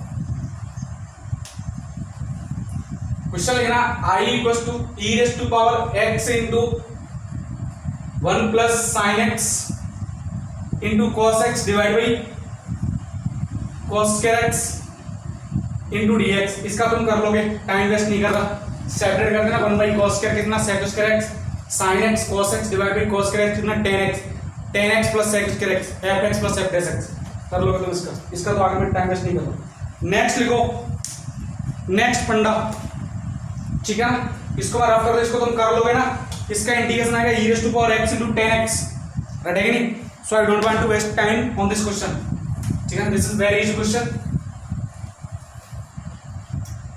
क्वेश्चन लिखना I equals to e raised to power x into 1 plus sine x into cos x divide by cos square x into d x. इसका तुम कर लोगे, टाइम वेस्ट नहीं कर रहा, सेपरेट कर देना। 1 बाई कॉस स्क्वायर कितना, sec square x, sine x cos x divide by cos square x कितना 10x, 10x plus x f x plus f dash x कर लोगे तुम इसका तो आगे में टाइम वेस्ट नहीं करो। नेक्स्ट लिखो, नेक्स्ट फंडा, ठीक है ना, इसको मैं रफ कर दो, इसको तुम कर लोगे ना, इसका इंटीग्रेशन आएगा e raise to power x into 10x, right है कि नहीं? So I don't want to waste time on this question, ठीक है, this is very easy question.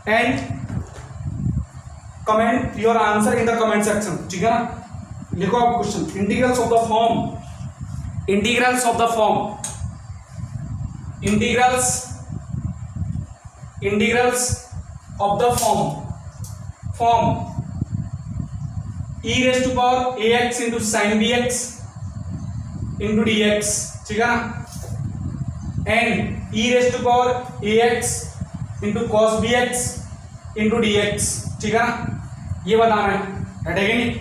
And comment your answer in the comment section, ठीक है ना, लिखो आप question. Integrals of the form, integrals of the form, integrals of the form e raise to power ax into sin bx into dx, ठीक है ना, and e raise to power ax into cos bx into dx, ठीक है ना, ये बताना है, है कि नहीं?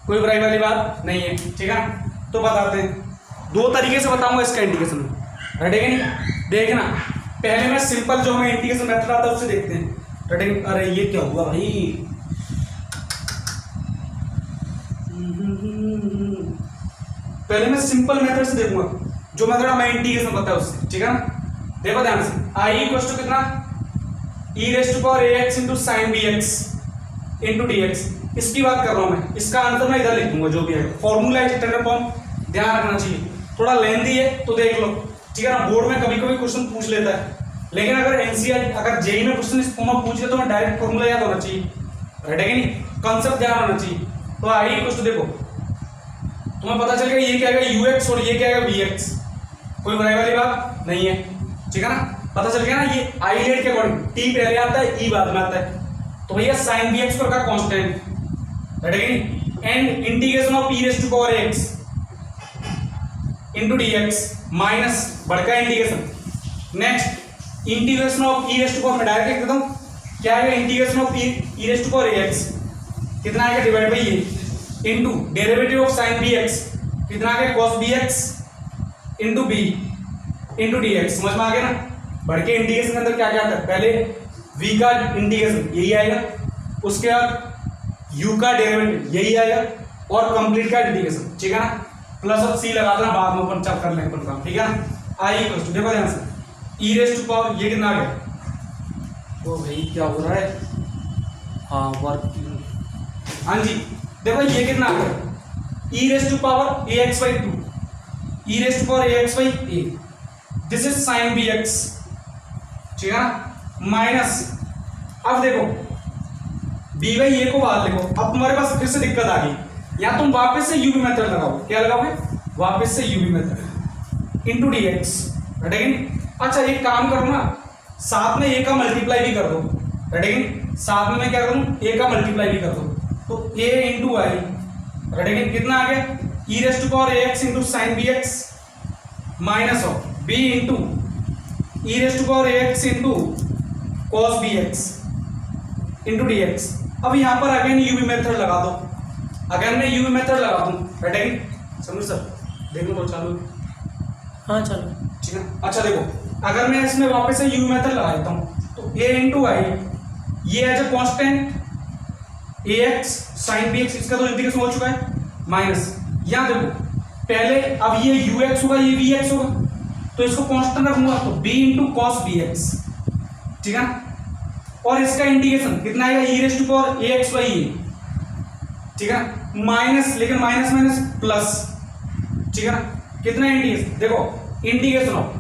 कोई बुराई वाली बात नहीं है, ठीक है ना? तो बताते हैं, दो तरीके से बताऊंगा इसका इंटीग्रेशन, है कि नहीं? देखना, पहले मैं सिंपल जो हमें इंटीग्रेशन मेथड आता है उससे देखते हैं, है? अरे ये क्या हुआ भाई, पहले मैं सिंपल मेथड से देखूंगा, जो मेथड हमें इंटीग्रेशन पता है उससे, ठीक है ना? देखो ध्यान से, i इक्वल टू कितना, e raise to power ax into sin bx into dx, इसकी बात कर रहा हूं मैं, इसका आंसर मैं इधर लिख दूंगा जो भी है, फॉर्मूला स्टैंडर्ड फॉर्म ध्यान रखना चाहिए, थोड़ा लेंथी है तो देख लो, ठीक है ना? बोर्ड में कभी कभी क्वेश्चन पूछ लेता है, लेकिन अगर एनसीईआरटी अगर जेईई में क्वेश्चन इस फॉर्म में पूछ ले तो मैं डायरेक्ट फॉर्मूला याद होना चाहिए, राइट है कि नहीं? कंसेप्ट ध्यान होना चाहिए। तो i इक्वल टू देखो, तुम्हें पता चल गया ये क्या है ux और ये क्या है vx, कोई बुराई वाली बात नहीं है, ठीक है ना? पता चल गया ना, ये i रेट के अकॉर्डिंग t पहले आता है e बाद में आता है, तो भैया sin bx पर का कांस्टेंट, राइट है कि नहीं? And integration of e raise to power x into dx minus बढ़का integration, next integration of e raise to power, मैं डायरेक्ट लिख देता हूं, क्या है integration of e raise to power ax, कितना आएगा डिवाइड बाई ये, into derivative of sin bx, कितना आएगा cos bx into b into dx, समझ में आ गया ना? बढ़ के इंटीग्रेशन के अंदर क्या क्या आता है, पहले v का इंटीग्रेशन यही आएगा, उसके बाद u का डेरिवेटिव यही आएगा, और कंप्लीट का इंटीग्रेशन, ठीक है ना? प्लस और c लगा देना, बाद में अपन चल कर लेंगे अपन काम, ठीक है ना? i इक्वल टू देखो ध्यान से, e रेज़ टू पावर ये कितना आ गया, ओ भाई क्या हो रहा है, हाँ वर्क, हाँ जी देखो ये कितना आ गया, e raise to power ax by 2, e raise to power ax by a, this is sin bx, ठीक है ना, माइनस, अब देखो b बाई a को बाहर लिखो, अब तुम्हारे पास फिर से दिक्कत आ गई, या तुम वापस से यूवी मेथड लगाओ, क्या लगाओगे, वापस से UV method into dx, right है कि? अच्छा एक काम करो ना, साथ में a का मल्टीप्लाई भी कर दो, राइट है कि? साथ में मैं क्या करूं, a का मल्टीप्लाई भी कर दो, तो a इंटू आई, राइट है कि? कितना आ गया, e raise to power ax into sine bx minus of b into e raise to power ax into cos bx into dx। अब यहाँ पर अगेन यूवी मेथड लगा दो, अगर मैं यूवी मेथड लगा दूं, राइट है कि? समझ सर, देखो तो चालू, हाँ चलो, ठीक है। अच्छा देखो, अगर मैं इसमें वापस से यूवी मेथड लगा देता हूँ, तो a इंटू आई, ये as a constant ax sin bx, इसका तो इंटीग्रेशन हो चुका है, माइनस यहाँ देखो पहले, अब ये ux होगा, ये vx होगा, तो इसको कांस्टेंट रखूंगा, तो b इंटू कॉस bx, ठीक है ना? और इसका इंटीग्रेशन कितना आएगा, e raise to power ax by a, ठीक है, माइनस, लेकिन माइनस माइनस प्लस, ठीक है ना? कितना इंटीग्रेशन, देखो इंटीग्रेशन ऑफ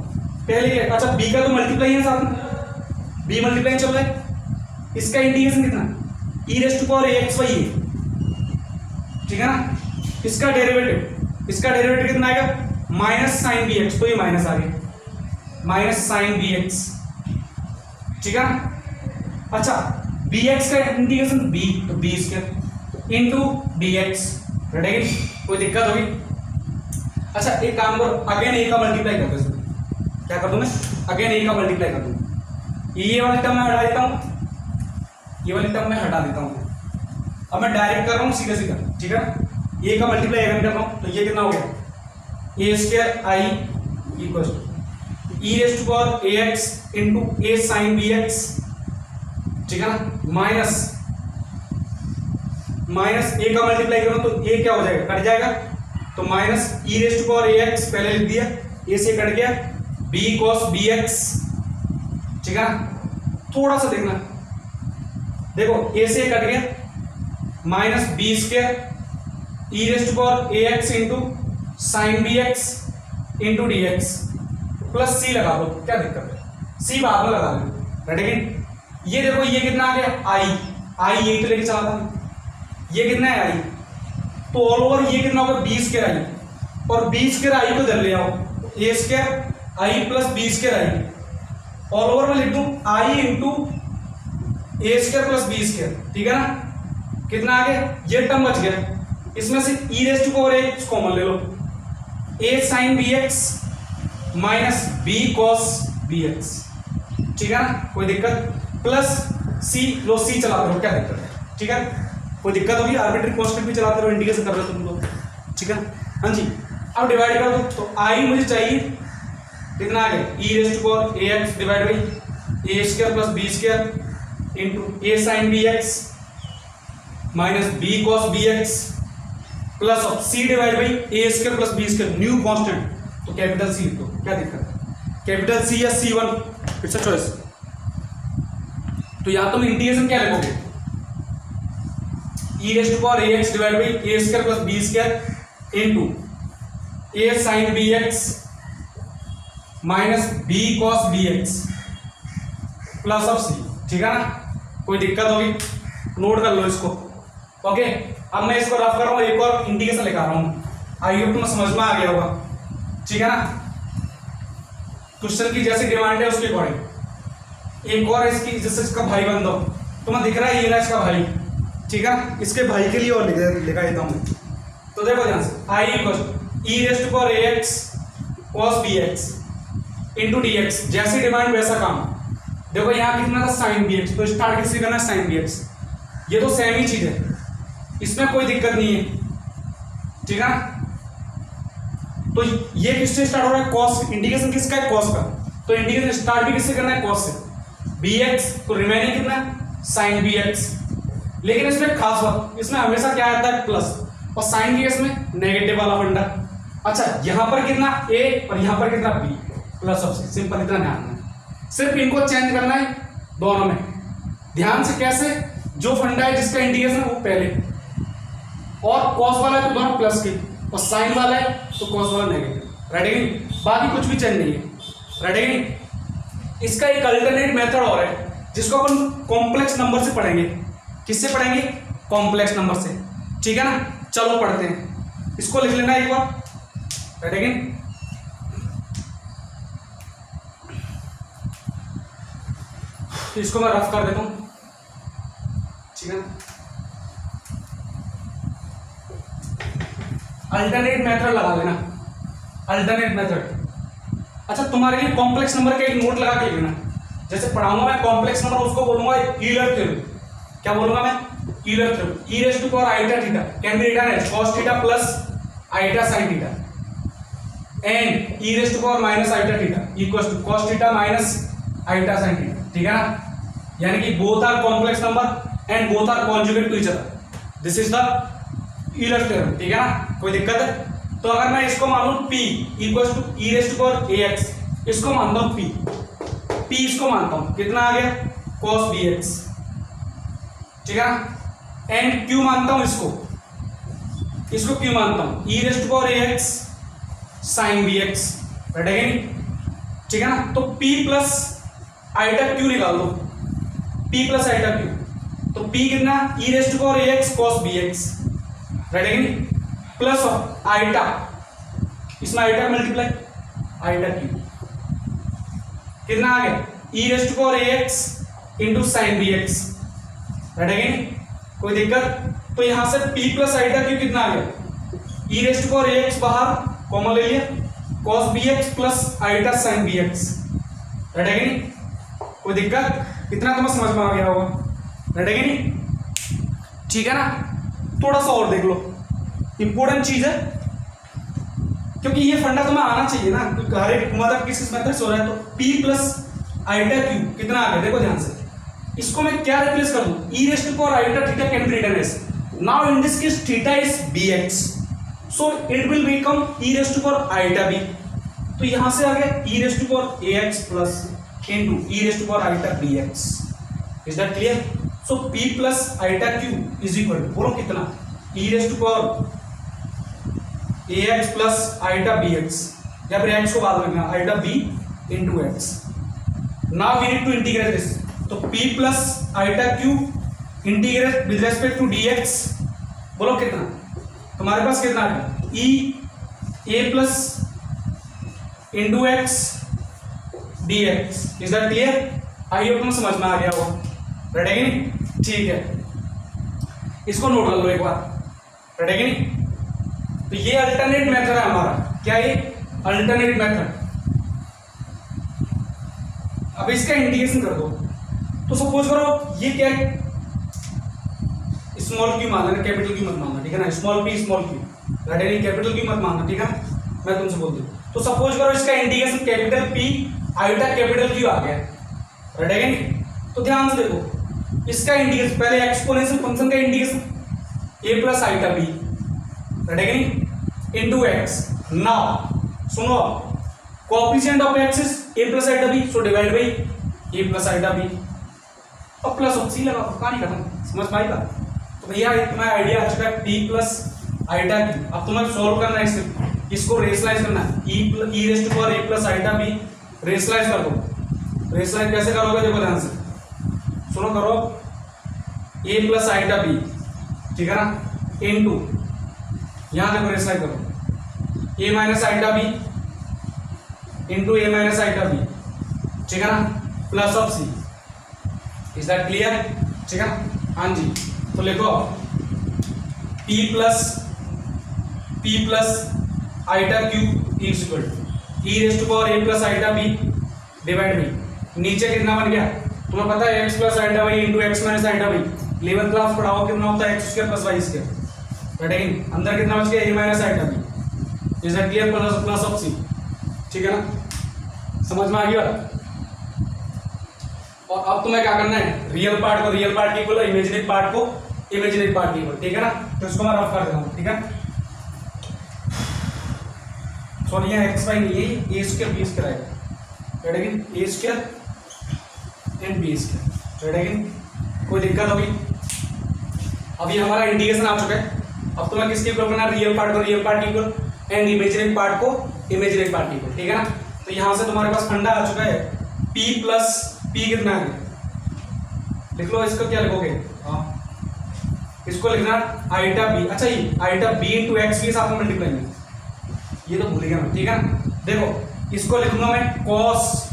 पहले क्या, अच्छा b का तो मल्टीप्लाई है साथ में, b मल्टीप्लाई चल रहा है, इसका इंटीग्रेशन कितना, e raise to power ax by a, ठीक है ना? इसका डेरिवेटिव कितना आएगा, माइनस साइन bx, तो ये माइनस आ गया, माइनस साइन bx, ठीक है ना? अच्छा bx का इंटीग्रेशन b, तो b square into dx, ready, कोई दिक्कत होगी? अच्छा एक काम करो, अगेन a का मल्टीप्लाई कर दो, क्या कर दूं मैं, अगेन a का मल्टीप्लाई कर दूं, ये वाली टर्म मैं हटा देता हूं, ये वाली टर्म मैं हटा देता हूं, अब मैं डायरेक्ट कर रहा हूं सीधा सीधा, ठीक है? a का मल्टीप्लाई अगर कर रहा हूं, तो ये कितना हो गया, a square i equal to e raise to power ax into a sine bx, ठीक है ना, माइनस a का मल्टीप्लाई करो तो a क्या हो जाएगा, कट जाएगा, तो minus e rest to power a x पहले लिख दिया, ए से कट गया, बी कॉस बी एक्स, ठीक है ना। थोड़ा सा देखना, देखो ए से कट गया, minus b square e rest to power a x into sine b x into d x plus c लगा दो, क्या दिक्कत है, सी बाद में लगा दो, लेकिन ये देखो ये कितना आ गया, आई यही तो लेके चला था, ये कितना है आई, तो ऑल ओवर ये कितना होगा बी स्क्वायर आई, और बी स्क्वायर आई को इधर ले आओ, ए स्क्वायर आई प्लस बी स्क्वायर आई, ऑल ओवर में लिख दूं आई इंटू ए स्क्वायर प्लस बी स्क्वायर, ठीक है ना। कितना आ गया, ये टर्म बच गया, इसमें से e rest to power x common ले लो, a sine b x minus b cos b x, ठीक है ना, कोई दिक्कत, प्लस सी लो, सी चलाते रहो, क्या दिक्कत है, ठीक है, कोई दिक्कत होगी, आर्बिट्री कांस्टेंट भी चलाते रहो, इंटीग्रेशन कर रहे हो तुम लोग, ठीक है। हाँ जी, अब डिवाइड कर दो, तो आई मुझे चाहिए कितना आ गया, e rest to power a x divide by a square plus b square into a sine b x minus b cos b x plus of c divide by a square plus b square, new constant, तो capital c, तो क्या दिक्कत है, capital c या c one, it's a choice. तो या तुम integration क्या लिखोगे, e rest to power a x divide by a square plus b square into a sine b x minus b cos b x plus of c, ठीक है ना, कोई दिक्कत होगी नोट कर लो इसको, ओके। अब मैं इसको रफ कर रहा हूँ, एक और इंटीग्रेशन लेकर आ रहा हूँ, आई होप तुम्हें समझ में आ गया होगा, ठीक है ना। क्वेश्चन की जैसी डिमांड है उसके अकॉर्डिंग एक और इसकी, जैसे इसका भाई बन दो, तुम्हें दिख रहा है ये ना इसका भाई, ठीक है, इसके भाई के लिए और लिखा देता हूँ, तो देखो ध्यान से, I equal e rest to power a x cos b x into d x, जैसी डिमांड वैसा काम। देखो यहाँ कितना था साइन बी एक्स, तो स्टार्ट किससे करना है साइन बी एक्स, ये तो सेम ही चीज है, इसमें कोई दिक्कत नहीं है, ठीक है ना। तो ये किससे स्टार्ट हो रहा है, कॉस, इंटीग्रेशन किसका है, कॉस का, तो इंटीग्रेशन स्टार्ट भी किससे करना है, कॉस से, बी एक्स, तो रिमेनिंग कितना है साइन बी एक्स, लेकिन इसमें खास बात, इसमें हमेशा क्या आता है प्लस, और साइन बी एक्स में नेगेटिव वाला फंडा। अच्छा, यहां पर कितना ए और यहां पर कितना b, plus of c, simple इतना ध्यान है, सिर्फ इनको चेंज करना है दोनों में, ध्यान से कैसे, जो फंडा है जिसका इंटीग्रेशन वो पहले, और कॉस वाला है तो दोनों प्लस के, और साइन वाला है तो कॉस वाला नेगेटिव, रेडी, बाकी कुछ भी चेंज नहीं है, रेडी। इसका एक अल्टरनेट मेथड और है जिसको अपन कॉम्प्लेक्स नंबर से पढ़ेंगे, किससे पढ़ेंगे, कॉम्प्लेक्स नंबर से, ठीक है ना। चलो पढ़ते हैं, इसको लिख लेना एक बार, रेडी। इसको मैं रफ कर देता हूं, ठीक है। अल्टरनेट मेथड लगा देना, अल्टरनेट मेथड। अच्छा, तुम्हारे लिए कॉम्प्लेक्स नंबर का एक नोट लगा के लेना, जैसे पढ़ाऊंगा मैं कॉम्प्लेक्स नंबर, उसको बोलूंगा यूलर थ्योरम, क्या बोलूंगा मैं, Euler theorem, e raise to power iota theta can be written as cos theta plus iota sin theta and e raise to power minus iota theta equals to cos theta minus iota sin theta, ठीक है ना। यानी कि both are complex number and both are conjugate to each other, this is the Euler theorem, ठीक है ना, कोई दिक्कत है। तो अगर मैं इसको मान लूं p equals to e raise to power ax, इसको मानता हूं p इसको मानता हूं, कितना आ गया cos bx, ठीक है ना, एंड q मानता हूं इसको q मानता हूं e raise to power ax sin bx, ठीक है ना। तो p प्लस आइटा q निकाल दो, p प्लस आइटा q, तो p कितना e raise to power ax cos bx, plus iota, इसमें आइटा मल्टीप्लाई आइटा q, कितना आ गया e raise to power ax into sine bx, कोई दिक्कत। तो यहां से p प्लस आइटा q कितना आ गया, e raise to power ax बाहर कॉमन ले लिया, cos bx plus iota sine bx, कोई दिक्कत, इतना तो समझ में आ गया होगा, ठीक है ना। थोड़ा सा और देख लो, इंपॉर्टेंट चीज है, क्योंकि ये फंडा तुम्हें आना चाहिए ना, हर एक मतलब किस मेथड से हो रहा है। तो p प्लस आइटा q कितना आ गया, देखो ध्यान से, इसको मैं क्या रिप्लेस कर दूं, e raise to power iota theta can be written as, now in this case theta is bx, so it will become e rest to power iota b, तो यहां से आ गया e rest to power a x plus into e rest to power iota b x. Is that clear? So p plus iota q is equal to, बोलो कितना, e rest to power a x plus iota b x, या फिर x को बाद में लिखना iota b into x. Now we need to integrate this, तो p plus iota q integrate with respect to dx, बोलो कितना, तुम्हारे पास कितना है e a plus into x d x. Is that clear? आइए तुम्हें समझ में आ गया होगा, रेडी कि नहीं? ठीक है, इसको नोट कर लो एक बार, रेडी कि नहीं? तो ये अल्टरनेट मेथड है हमारा, क्या ये अल्टरनेट मेथड। अब इसका इंटीग्रेशन कर दो, तो सपोज करो ये क्या है, स्मॉल क्यू मानना, कैपिटल क्यू मत मानना, ठीक है ना, small P small Q, ready नहीं, कैपिटल क्यू मत मानना, ठीक है, मैं तुमसे बोल दूं। तो सपोज करो इसका integration capital P iota capital Q आ गया, रेडी नहीं? तो ध्यान से देखो, इसका इंटीग्रेशन पहले एक्सपोनेंशियल फंक्शन का integration a plus iota b, ready नहीं, इनटू एक्स। नाउ सुनो, coefficient of x is a plus iota b, so divide by a plus iota b, और प्लस ऑफ सी लगा, कहानी खत्म, समझ में आएगा? तो भैया तुम्हारा आइडिया आ चुका है p प्लस आइटा क्यू। अब तुम्हें सॉल्व करना है, इसको रेशलाइज करना है, e rest to power a plus iota b rationalise कर दो। रेशलाइज कैसे करोगे देखो ध्यान से, सुनो करो, ए प्लस आइटा बी, ठीक है ना, इनटू यहां देखो रेशलाइज करो, a minus iota b into a minus iota b, ठीक है ना, plus of c. Is that clear? ठीक है, हाँ जी। तो लिखो p plus iota q is equal to e rest to power a plus iota b divide by, नीचे कितना बन गया तुम्हें पता है, x plus iota by into x minus iota by, 11th class पढ़ाओ कितना होता है x square plus Y square, right? अंदर कितना बच गया, a minus iota b, is that clear, plus of c, ठीक है ना, समझ में आ गया? और अब तुम्हें क्या करना है, रियल पार्ट को रियल पार्ट की इक्वल, इमेजिनरी पार्ट को इमेजिनरी पार्ट की इक्वल, ठीक है ना? तो इसको मैं रफ कर देता हूं, ठीक है, सॉरी यहाँ एक्स वाई नहीं है, ए स्क्वायर बी स्क्वायर आएगा, right? A square and b square, right? कोई दिक्कत होगी? अभी हमारा इंटीग्रेशन आ चुका है, अब तुम्हें किसकी इक्वल करना है, रियल पार्ट को रियल पार्ट की इक्वल एंड इमेजिनरी पार्ट को इमेजिनरी पार्ट की इक्वल, ठीक है ना? तो यहां से तुम्हारे पास फंडा आ चुका है, p प्लस p कितना है, लिख लो, इसको क्या लिखोगे, हाँ इसको लिखना आइटा बी, अच्छा ये आइटा बी इंटू एक्स के साथ में मल्टीप्लाई में, ये तो भूल गया मैं, ठीक है ना? देखो इसको लिखूंगा मैं cos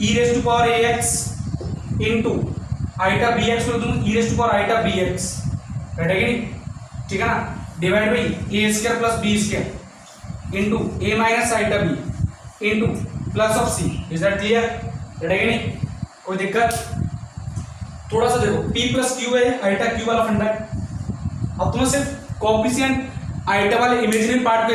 e rest to power a x into iota b x को लिख दूंगा e rest to power iota b x, right है कि नहीं? ठीक है ना, divide by a square plus b square into a minus iota b into plus of c. Is that clear? Right है कि नहीं? कोई दिक्कत? थोड़ा सा देखो, p प्लस क्यू है, आइटा क्यू वाला फंडा है। अब तुम्हें सिर्फ कोएफिशिएंट आइटा वाले इमेजिनरी पार्ट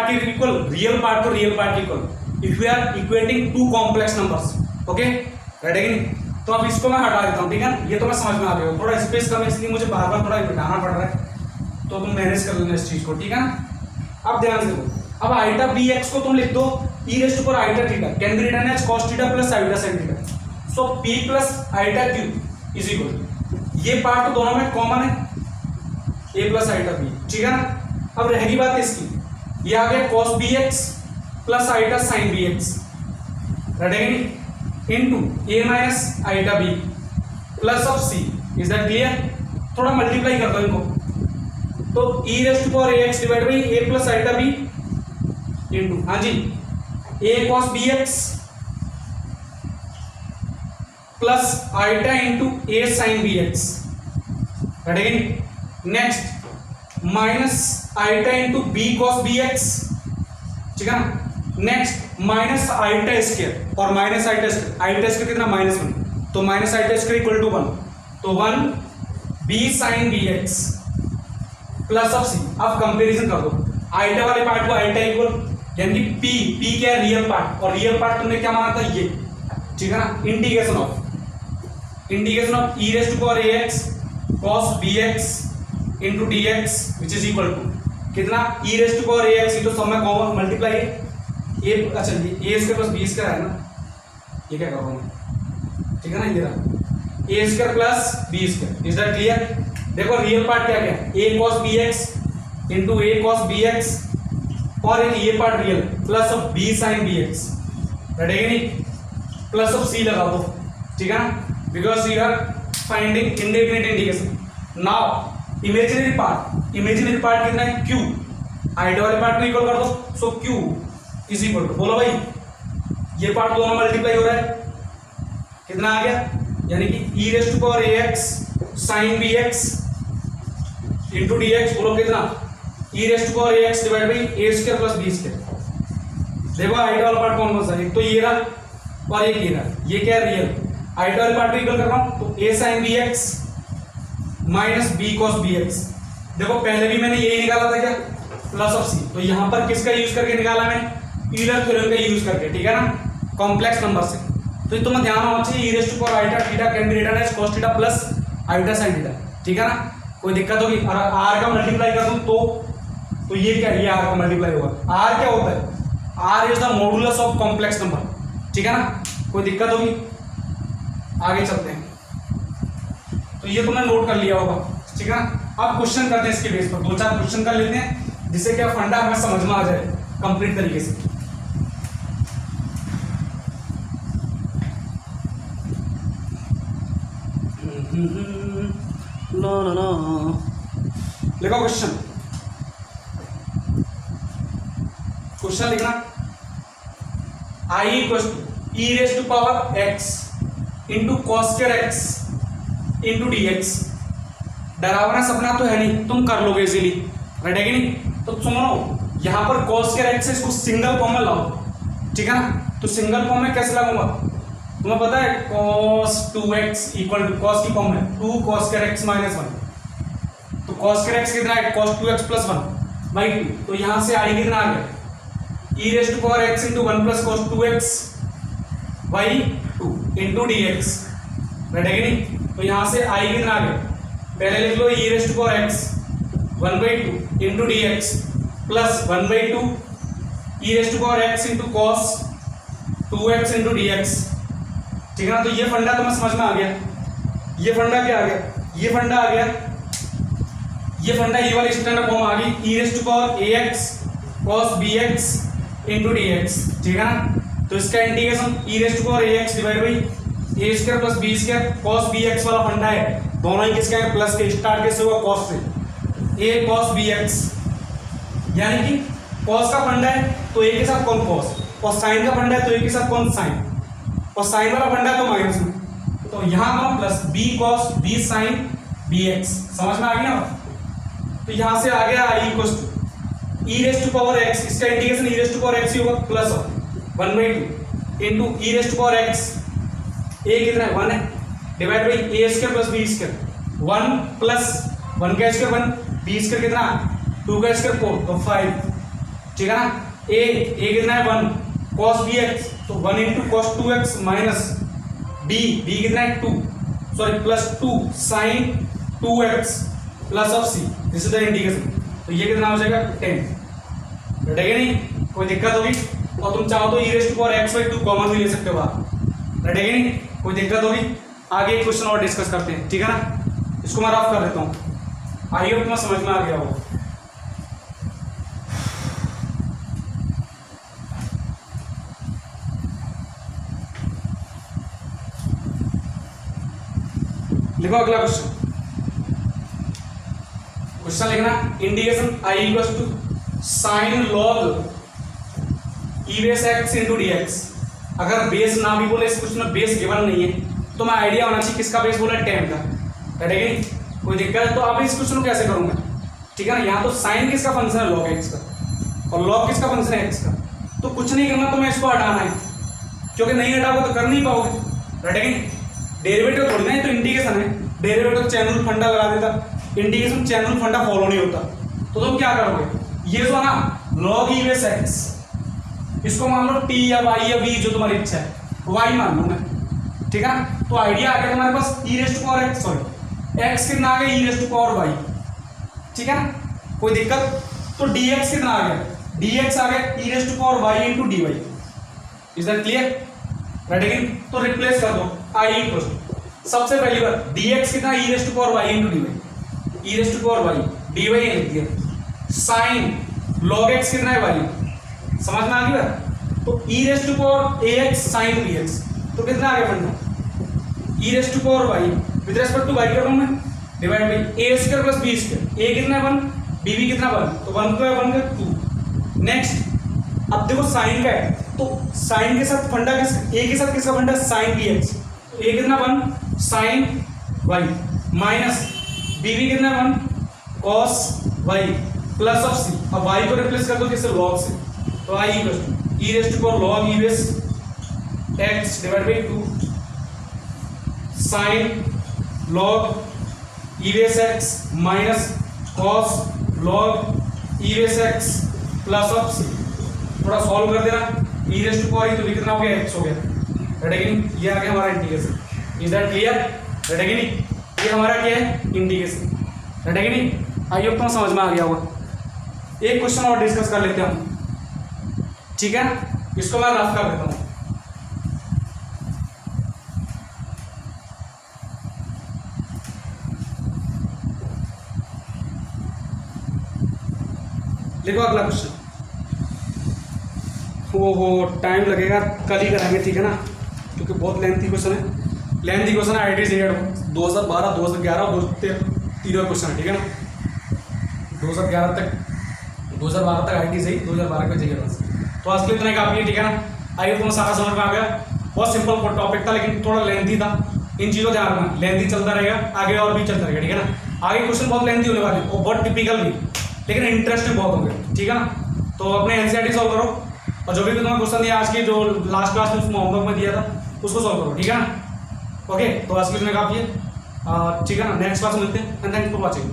के इक्वल, रियल पार्ट को रियल पार्ट के equal, if we are equating to complex numbers, okay, right है कि नहीं? तो अब इसको मैं हटा देता हूं, ठीक है, ये तो मैं समझ में आ गया, थोड़ा स्पेस कम है इसलिए मुझे बार बार थोड़ा मिटाना पड़ रहा है, तो तुम मैनेज कर लेना इस चीज को, ठीक है ना? अब ध्यान से देखो, अब आइटा बी एक्स को तुम लिख दो e rest to iota theta, can be written as cos theta plus iota sin theta, so p plus iota q is equal, ये पार्ट तो दोनों में कॉमन है, a प्लस आइटा बी, ठीक है ना? अब रहेगी बात इसकी, ये आ गया cos bx plus iota sin bx, रहेगी into a minus iota b plus of c। Is that clear? थोड़ा मल्टीप्लाई कर दो इनको, तो e rest to power ax divide by a plus iota b into, हाँ जी, a cos bx plus iota into a sin bx, रहेगी next minus iota into b cos bx, ठीक है ना? नेक्स्ट माइनस आइटा स्क्वायर और minus iota square, iota square कितना -1, तो minus iota square equal to 1, तो 1 b sin bx plus of c। अब comparison कर दो, आइटा वाले पार्ट को आइटा इक्वल, यानी कि p क्या है, रियल पार्ट, और रियल पार्ट तुमने क्या माना था, ये, ठीक है ना? Integration of e rest to power ax cos bx into dx which is equal to कितना e rest to power a x, तो सब में कॉमन मल्टीप्लाई है ए, अच्छा ये a square plus b square है ना, ये क्या कर रहा हूँ, ठीक है ना, ये रहा a square plus b square, is that clear. देखो रियल पार्ट क्या क्या है, a cos b x into a cos b x, और एक ये part real plus of b sine b x, रहेगा नहीं, प्लस ऑफ सी लगा दो, ठीक है ना, because you are finding indefinite integration. Now imaginary part कितना है क्यू, आइडिया वाले पार्ट को इक्वल कर दो, so Q is equal to, बोलो भाई ये पार्ट दोनों मल्टीप्लाई हो रहा है, कितना आ गया, यानी कि e rest to power a x sine b x into d x, बोलो कितना, e rest to power a x divide by a square plus b square. देखो आइडिया वाला पार्ट कौन सा है, एक तो ये रहा और एक ये रहा, ये क्या है रियल, आइडिया वाले पार्ट को इक्वल कर रहा हूं, तो a sine b x minus b cos b x. देखो पहले भी मैंने यही निकाला था क्या, प्लस ऑफ सी, तो यहां पर किसका यूज करके निकाला मैंने, यूलर थ्योरम का यूज करके, ठीक है ना, कॉम्प्लेक्स नंबर से। तो ये तुम्हें ध्यान होना चाहिए, e rest to power iota theta can be written as cos theta plus iota sin theta, ठीक है ना, कोई दिक्कत होगी, और आर का मल्टीप्लाई कर दूं तो ये क्या, ये आर का मल्टीप्लाई होगा, आर क्या होता है, R is the modulus of complex number, ठीक है ना, कोई दिक्कत होगी, आगे चलते हैं। तो ये तुमने नोट कर लिया होगा, ठीक है ना। अब क्वेश्चन करते हैं इसके बेस पर, 2-4 क्वेश्चन कर लेते हैं जिससे क्या फंडा हमें समझ में आ जाए कंप्लीट तरीके से। लिखो क्वेश्चन लिखना, I equal to e raise to power x into cos square x into d x. डरावना सपना तो है नहीं, तुम कर लोगे इजीली, राइट है कि नहीं। तो सुनो, यहां पर कॉस स्क्वायर एक्स है, इसको सिंगल फॉर्म में लाओ, ठीक है ना। तो सिंगल फॉर्म में कैसे लगाऊंगा, तुम्हें पता है cos 2x equal to cos की फॉर्म में 2 cos स्क्वायर x माइनस 1, तो cos स्क्वायर x कितना है, cos 2x प्लस 1 बाई 2, तो यहां से आई कितना आ गया, e rest to power x into 1 plus cos 2x by 2 into dx, right है कि नहीं। तो यहां से आई कितना आ गया, पहले लिख लो e rest to power x 1/2 into dx plus 1/2 e rest to power x into cos 2x into dx, ठीक है ना। तो ये फंडा तुम्हें समझ में आ गया, ये फंडा क्या आ गया, ये फंडा आ गया, ये फंडा ये वाली स्टैंडर्ड फॉर्म आ गई, e rest to power ax cos bx into dx, ठीक है ना। तो इसका integration e rest to power ax divide by a square plus b square cos bx वाला फंडा है, दोनों ही किसका है, प्लस के, स्टार्ट कैसे हुआ, cos से, a cos bx, यानी कि cos का फंडा है तो a के साथ कौन cos, और sin का फंडा है तो a के साथ कौन sin, और साइन वाला फंडा तो माइनस में, तो यहां पर plus b cos b sin bx, समझ में आ गया। तो यहां से आ गया i equal to e rest to power x, इसका integration e rest to power x ही होगा, plus 1/2 into e rest to power x, a कितना है 1 है, divide by a square plus b square, 1 plus 1 का स्क्वायर 1, b स्क्वायर कितना 2 का square 4, तो 5, ठीक है ना। a कितना है 1 cos bx, तो 1 into cos 2x minus b कितना है 2, sorry plus 2 sin 2x plus of c, this is the integration. तो ये कितना हो जाएगा 10, रटेगा नहीं, कोई दिक्कत होगी, और तुम चाहो तो e rest to power x/2 common भी ले सकते हो बाहर, रटेगा नहीं, कोई दिक्कत होगी। आगे एक क्वेश्चन और डिस्कस करते हैं, ठीक है ना। इसको मैं रफ कर देता हूँ, आई होप तुम्हें समझ में आ गया होगा। लिखो अगला क्वेश्चन लिखना, integration i equals to sin log e base x इंटू dx। अगर बेस ना भी बोले इस क्वेश्चन में, बेस गिवन नहीं है, तो मैं आइडिया होना चाहिए किसका बेस बोला, tan का, ठीक है। कोई दिक्कत है तो अब इस क्वेश्चन को कैसे करूंगा, ठीक है ना। यहाँ तो sin किसका फंक्शन है, log x का, और log किसका फंक्शन है, x का। तो कुछ नहीं करना, तो मैं इसको हटाना है, क्योंकि नहीं हटाओगे तो कर नहीं पाओगे, ठीक है। डेरिवेटिव थोड़ी ना है, तो इंटीग्रेशन है, डेरिवेटिव चैनल फंडा लगा देता, इंटीग्रेशन चैनल फंडा फॉलो नहीं होता। तो तुम क्या करोगे, ये जो है ना log e बेस x, इसको मान लो t या y या v जो तुम्हारी इच्छा है, y मान लो मैं, ठीक है ना। तो आइडिया आ गया तुम्हारे पास e rest to power x, sorry x कितना आ गया e rest to power y, ठीक है ना, कोई दिक्कत। तो dx कितना आ गया, dx आ गया e raise to power y into dy। Is that clear? Right again, तो रिप्लेस कर दो i इक्वल सबसे पहली बार dx कितना e raise to power y into dy, e raise to power y dy लिख दिया। साइन log x कितना है y, समझ में आ गया? तो e raise to power ax sin bx, तो कितना आ गया फंडा e raise to power y with respect to y कर रहा हूं मैं, divide by a square plus b square, a कितना है 1, b भी कितना 1, तो 1 को 1 का 2। नेक्स्ट अब देखो साइन का है, तो साइन के साथ फंडा किस a के साथ किसका फंडा साइन bx, तो a कितना 1 साइन y माइनस b भी कितना 1 cos y plus of c। अब y को रिप्लेस कर दो किससे, log से, तो i equal e raise to power log e base x divide by 2 sine log e base x minus cos log e base x plus of c। थोड़ा solve कर देना, e रेज़ टू पावर तो कितना हो गया x हो गया। Right again, ये आ गया हमारा integration. Is that clear? Right again, ये हमारा क्या है integration. Right again, I hope तो समझ में आ गया होगा। एक क्वेश्चन और डिस्कस कर लेते हैं हम, ठीक है? इसको मैं रफ कर देता हूँ। देखो अगला क्वेश्चन, वो टाइम लगेगा, कल ही कराएंगे, ठीक है ना, क्योंकि बहुत लेंथी क्वेश्चन है। लेंथी क्वेश्चन है, आईटी जेड 2012 2011 और 2013 क्वेश्चन है, ठीक है ना। 2011 तक 2012 तक आईटी सही, 2012 का जेड। तो आज के लिए इतना ही काफी है, ठीक है ना। आई होप सारा समझ में आ गया। बहुत सिंपल टॉपिक था लेकिन थोड़ा लेंथी था, इन चीज़ों ध्यान रखना, लेंथी चलता रहेगा, आगे और भी चलता रहेगा, ठीक है ना। आगे क्वेश्चन बहुत लेंथी होने वाले और बहुत टिपिकल भी, लेकिन इंटरेस्टिंग बहुत होंगे, ठीक है ना। तो अपने एनसीईआरटी सॉल्व करो और जो भी तुम्हें क्वेश्चन दिया आज की, जो लास्ट क्लास में होमवर्क में दिया था, उसको सॉल्व करो, ठीक है ना। ओके, तो आज के लिए काफी है, ठीक है ना। नेक्स्ट क्लास में मिलते हैं एंड थैंक्स फॉर वॉचिंग।